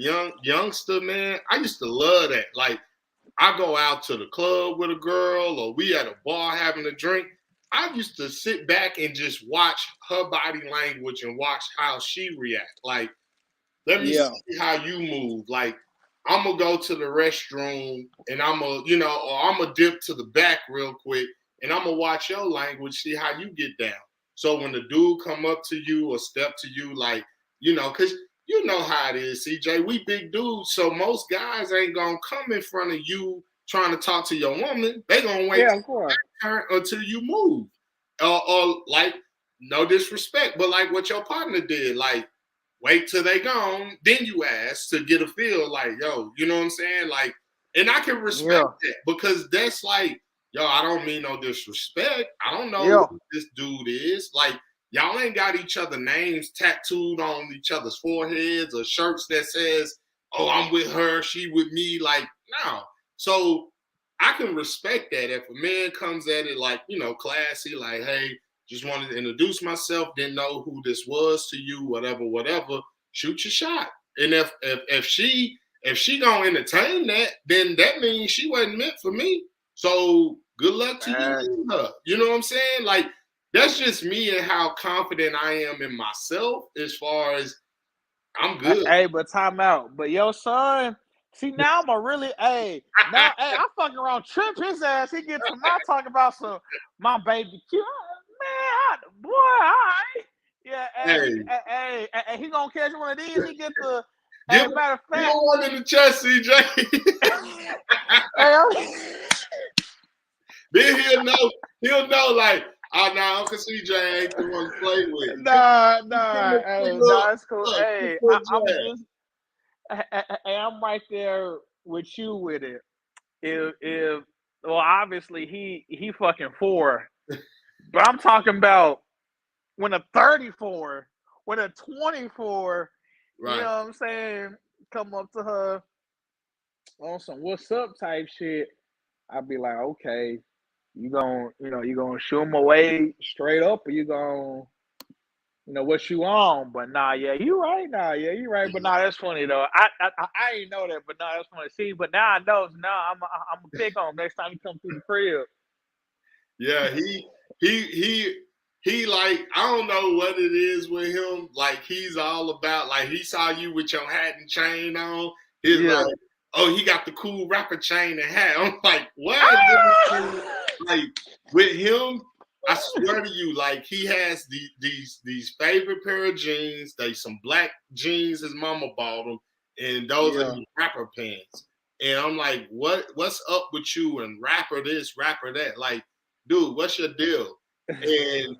youngster, man, I used to love that. Like, I go out to the club with a girl or we at a bar having a drink. I used to sit back and just watch her body language and watch how she react. Like, let me see how you move. Like, I'm going to go to the restroom and I'm going to, or I'm going to dip to the back real quick and I'm going to watch your language, see how you get down. So when the dude come up to you or step to you, like, because you know how it is, CJ. We big dudes, so most guys ain't gonna come in front of you trying to talk to your woman. They gonna wait Yeah, of course. until you move, or like, no disrespect, but like what your partner did, like wait till they gone, then you ask to get a feel, like, yo, you know what I'm saying, like, and I can respect Yeah, that because that's like, yo, I don't mean no disrespect. I don't know yeah. who this dude is. Like, y'all ain't got each other names tattooed on each other's foreheads or shirts that says, oh, I'm with her, she with me. Like, no. So I can respect that if a man comes at it like, classy, like, hey, just wanted to introduce myself, didn't know who this was to you, whatever, shoot your shot. And if she gonna entertain that, then that means she wasn't meant for me. So good luck to you Man. and her. You know what I'm saying? Like, that's just me and how confident I am in myself as far as I'm good. Hey, but time out. But your son, see now I'm a really now I fucking around trip his ass. He get to my talk about some my baby cute. Boy, all right. Yeah, Hey, he gonna catch one of these. He get the give matter of him fact. one in the chest, CJ. Then he'll know like, oh, no, Uncle CJ ain't the one to play with. Nah, it's cool. Hey, I'm Look, just I'm right there with you with it. If well, obviously he fucking 4, but I'm talking about when a 34, when a 24, you know right. what I'm saying, come up to her on some what's up type shit, I'd be like, okay, you gonna shoot him away straight up, or you gonna what you on? But nah, yeah, you right. Nah, yeah, you right. But nah, that's funny though. I ain't know that, but nah, that's funny. See, but now I know. So now I'm gonna pick on him next time he come through the crib. Yeah, he like, I don't know what it is with him. Like, he's all about, like, he saw you with your hat and chain on. He's like, Yeah. oh, he got the cool rapper chain and hat. I'm like, what? Ah! Like, with him, I swear to you, like, he has these favorite pair of jeans. They some black jeans his mama bought him, and those are Yeah. his rapper pants. And I'm like, what's up with you and rapper this, rapper that? Like, dude, what's your deal? And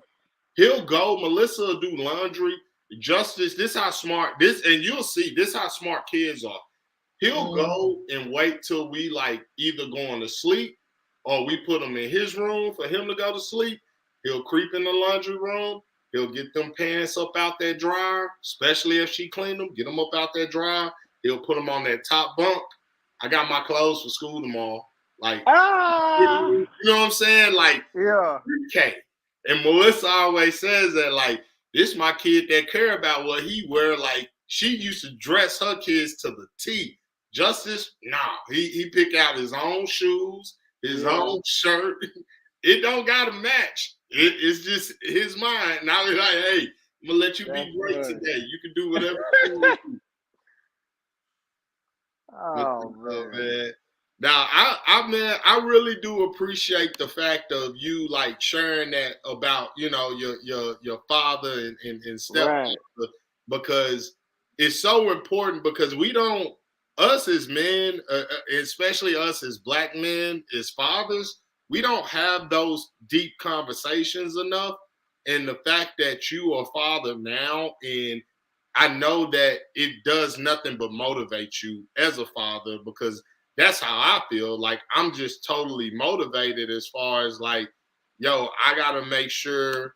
he'll go, Melissa will do laundry. Justice, this how smart this, and you'll see this how smart kids are. He'll Mm, go and wait till we like either going to sleep or we put him in his room for him to go to sleep. He'll creep in the laundry room. He'll get them pants up out that dryer, especially if she cleaned them, get them up out that dryer. He'll put them on that top bunk. I got my clothes for school tomorrow. Like, ah. you know what I'm saying? Like, Yeah. okay. And Melissa always says that, like, this my kid that care about what he wear. Like, she used to dress her kids to the T. Justice, nah. He pick out his own shoes, his Yeah. own shirt. It don't gotta match. It's just his mind. And I was like, hey, I'm gonna let you That's be great good. today. You can do whatever you want to do. But Oh man. man. Now, I really do appreciate the fact of you like sharing that about your father and stepfather, Right. because it's so important, because we don't, us as men, especially us as black men, as fathers, we don't have those deep conversations enough. And the fact that you are father now, and I know that it does nothing but motivate you as a father, because that's how I feel. Like, I'm just totally motivated as far as like, yo, I gotta make sure.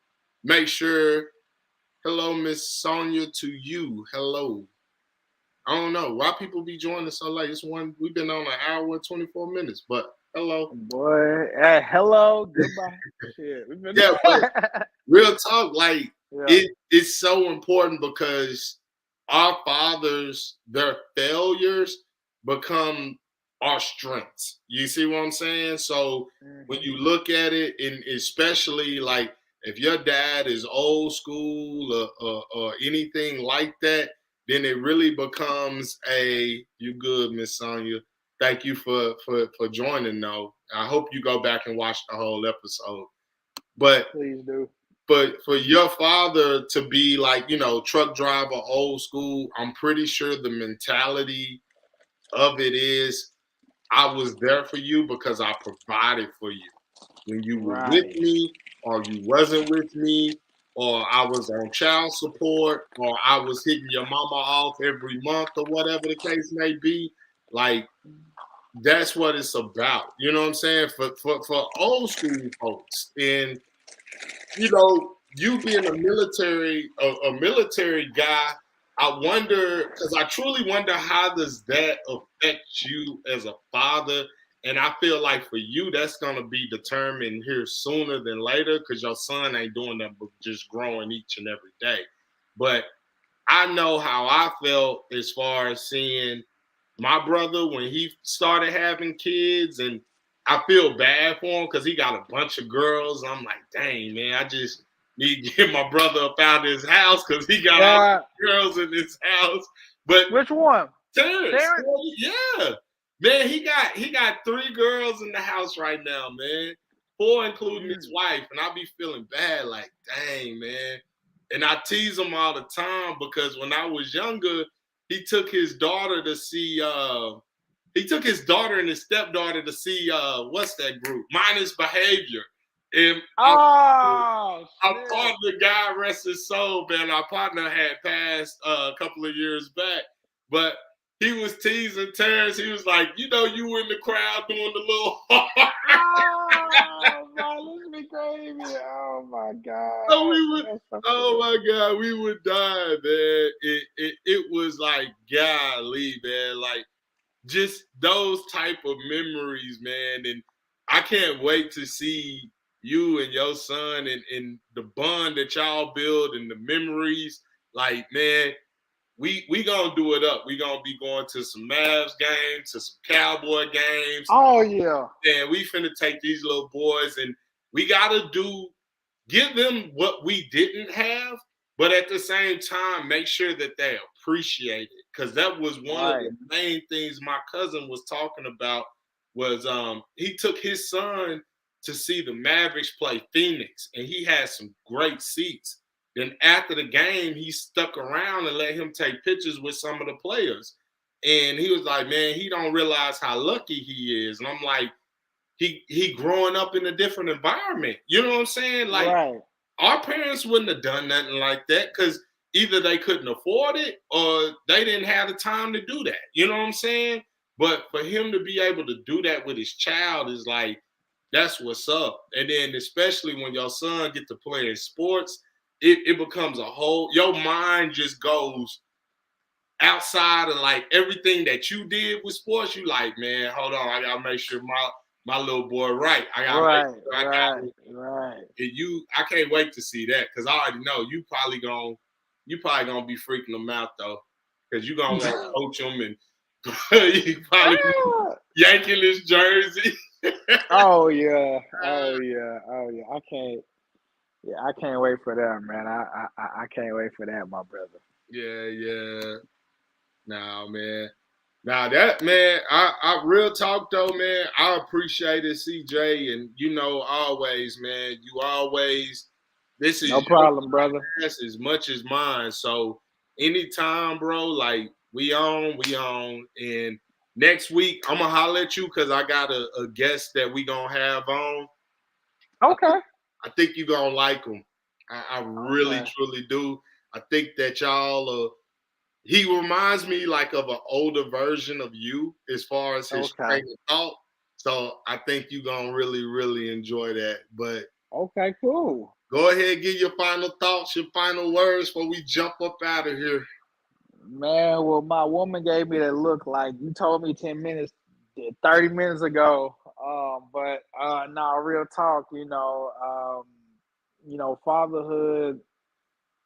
Hello, Miss Sonia, to you. Hello. I don't know why people be joining so late. We've been on an hour and 24 minutes, but hello. Boy. Hello. Goodbye. Shit. We've been. Yeah, but real talk, like, Yeah. it's so important, because our fathers, their failures become our strengths. You see what I'm saying? So when Mm-hmm. you look at it, and especially like if your dad is old school, or anything like that, then it really becomes you good, Miss Sonia. Thank you for joining though. I hope you go back and watch the whole episode. But Please do. for your father to be like, truck driver, old school, I'm pretty sure the mentality of it is I was there for you because I provided for you when you were with Right. me or you wasn't with me or I was on child support or I was hitting your mama off every month or whatever the case may be. Like that's what it's about. You know what I'm saying? For old school folks. And you being a military guy, I wonder because I truly wonder how does that affect you as a father. And I feel like for you, that's gonna be determined here sooner than later because your son ain't doing that but just growing each and every day. But I know how I felt as far as seeing my brother when he started having kids, and I feel bad for him because he got a bunch of girls. I'm like, dang man, I just need to get my brother up out of his house because he got all Yeah. these girls in his house. But Which one? Terrence, Terrence? yeah, man, he got 3 girls in the house right now, man. 4 including his Mm. wife, and I be feeling bad, like, dang, man. And I tease him all the time because when I was younger, he took his daughter to see. He took his daughter and his stepdaughter to see. What's that group? Minus Behavior, and Oh our shit. partner, God rest his soul, man. Our partner had passed a couple of years back, but he was teasing Terrence. He was like, you in the crowd doing the little heart. Oh man, this be crazy. Oh my So god. we would, That's so oh funny. my God, we would die, man. It was like, golly, man. Like, just those type of memories, man. And I can't wait to see you and your son and the bond that y'all build and the memories. Like, man, we gonna do it up. We gonna be going to some Mavs games, to some Cowboy games, Oh yeah. and we finna take these little boys and we gotta give them what we didn't have, but at the same time, make sure that they appreciate it. Because that was one of Right. the main things my cousin was talking about was he took his son to see the Mavericks play Phoenix, and he had some great seats. Then after the game, he stuck around and let him take pictures with some of the players. And he was like, man, he don't realize how lucky he is. And I'm like, he growing up in a different environment. You know what I'm saying? Like Right. our parents wouldn't have done nothing like that because either they couldn't afford it or they didn't have the time to do that. You know what I'm saying? But for him to be able to do that with his child is like, that's what's up. And then especially when your son get to play in sports, it becomes a whole, your mind just goes outside of like everything that you did with sports. You like, man, hold on, I gotta make sure my little boy right. I gotta make Right. sure I got Right. Right. I can't wait to see that because I already know you probably gonna be freaking them out though, because you gonna want to coach them and you probably be Ah. yanking his jersey. Oh yeah. Oh yeah. Oh yeah. I can't. Yeah, I can't wait for that, man. I can't wait for that, my brother. Yeah, yeah. Nah, man. Now that man, I real talk though, man. I appreciate it, CJ, and always, man. You always, this No is your problem, brother. podcast as much as mine. So anytime, bro, like we on, and next week I'm gonna holler at you because I got a guest that we gonna have on. I think Okay. I think you gonna like him. I really Okay. truly do. I think that y'all he reminds me like of an older version of you as far as his Okay. train of thought. So I think you're gonna really, really enjoy that. But Okay. Cool. go ahead, give your final thoughts, your final words before we jump up out of here. Man, well, my woman gave me that look like you told me 10 minutes, 30 minutes ago. But no, real talk. Fatherhood.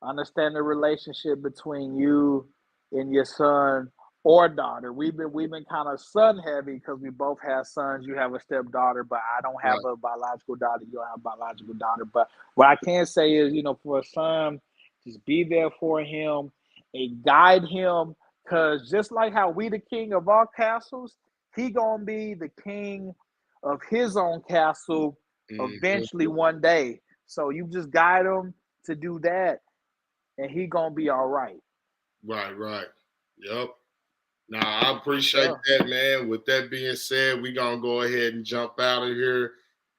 Understand the relationship between you and your son or daughter. We've been kind of son heavy because we both have sons. You have a stepdaughter, but I don't have Right. a biological daughter. You don't have a biological daughter. But what I can say is, for a son, just be there for him and guide him. Cause just like how we the king of our castles, he gonna be the king of his own castle Mm-hmm. eventually one day. So you just guide him to do that, and he gonna be all right. Right. Yep. Nah, I appreciate Sure. that, man. With that being said, we're going to go ahead and jump out of here.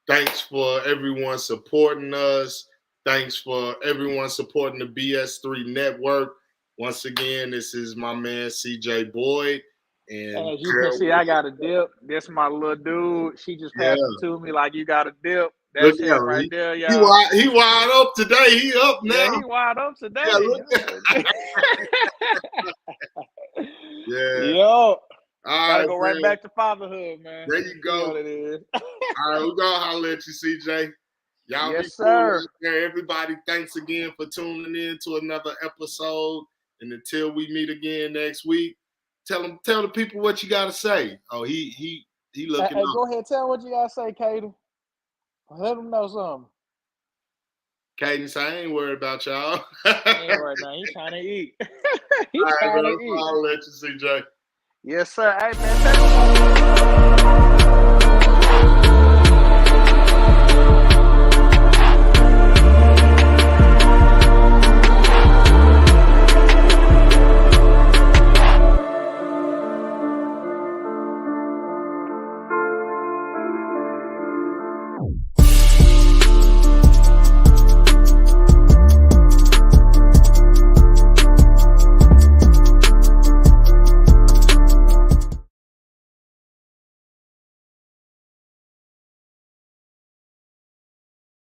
Thanks for everyone supporting us. Thanks for everyone supporting the BS3 network. Once again, this is my man, CJ Boyd. And As you can see, I got a dip. This my little dude. She just yeah, passed it to me like you got a dip. look That's at him him. right there, He, y'all. he wide up today. He up now. Yeah, he wide up Yeah, today. look. Yeah. Yo, All gotta right, go right man. back to fatherhood, man. There You you feel go. what it is. All right, we're going to holler at you, CJ. Y'all be Yes, cool sir. out there. Everybody, thanks again for tuning in to another episode. And until we meet again next week, tell the people what you gotta say. Oh, he looking Hey, up. go ahead. Tell what you gotta say, Katie. Let them know something. Cadence, I ain't worried about y'all. He ain't right now. He trying to eat. He All right, trying to bro. eat. I'll let you, CJ. Yes, sir. Hey, man.